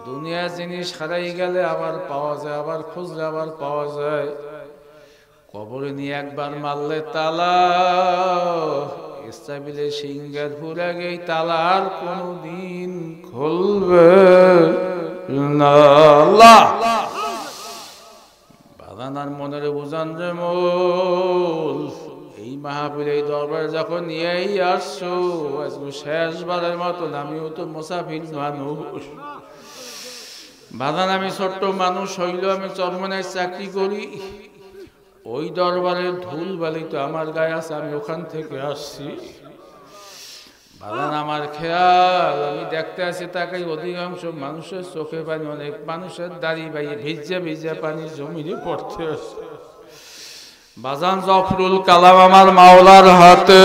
দুনিয়া জিনিস হারাই গেলে আবার পাওয়া যায় আবার খুঁজলে আবার পাওয়া যায় কবরে নিয়ে একবার মারলে তালা, ইসরাফিলে সিংহের ফুরে গেই তালা আর কোনদিন খুলবে না। বাদানার মনের বুঝান যে মোল, এই মাহফিল এই দরবারে যখন নিয়েই আসছো, আজকে শেষবারের মতন আমিও তো মুসাফির মানুষ। বাদান আমি ছোট্ট মানুষ হইলেও আমি চরমনায় চাকরি করি, ওই দরবারের ধুল বালি তো আমার গায়ে আছে, আমি ওখান থেকে আসছি। বাদান আমার খেয়াল, আমি দেখতে আসি তাকাই অধিকাংশ মানুষের চোখে পানি, অনেক মানুষের দাড়ি বাইয়ে ভিজে ভিজে পানি জমিনে পড়তে আসে। বাজান জফরুল কালাম আমার মাওলার হাতে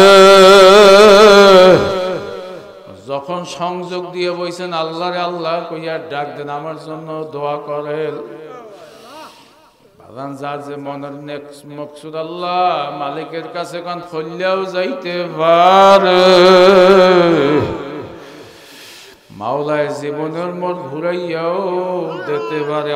যখন সংযোগ দিয়ে বইছেন আল্লাহ রে আল্লাহ কইয়া ডাক দেন, আমার জন্য দোয়া করেন। বাজান যার যে মনের মকসুদ আল্লাহ মালিকের কাছে কান ফলিয়াও যাইতে পারে, মাওলায় জীবনের মোড় ঘুরাইয়াও দিতে পারে।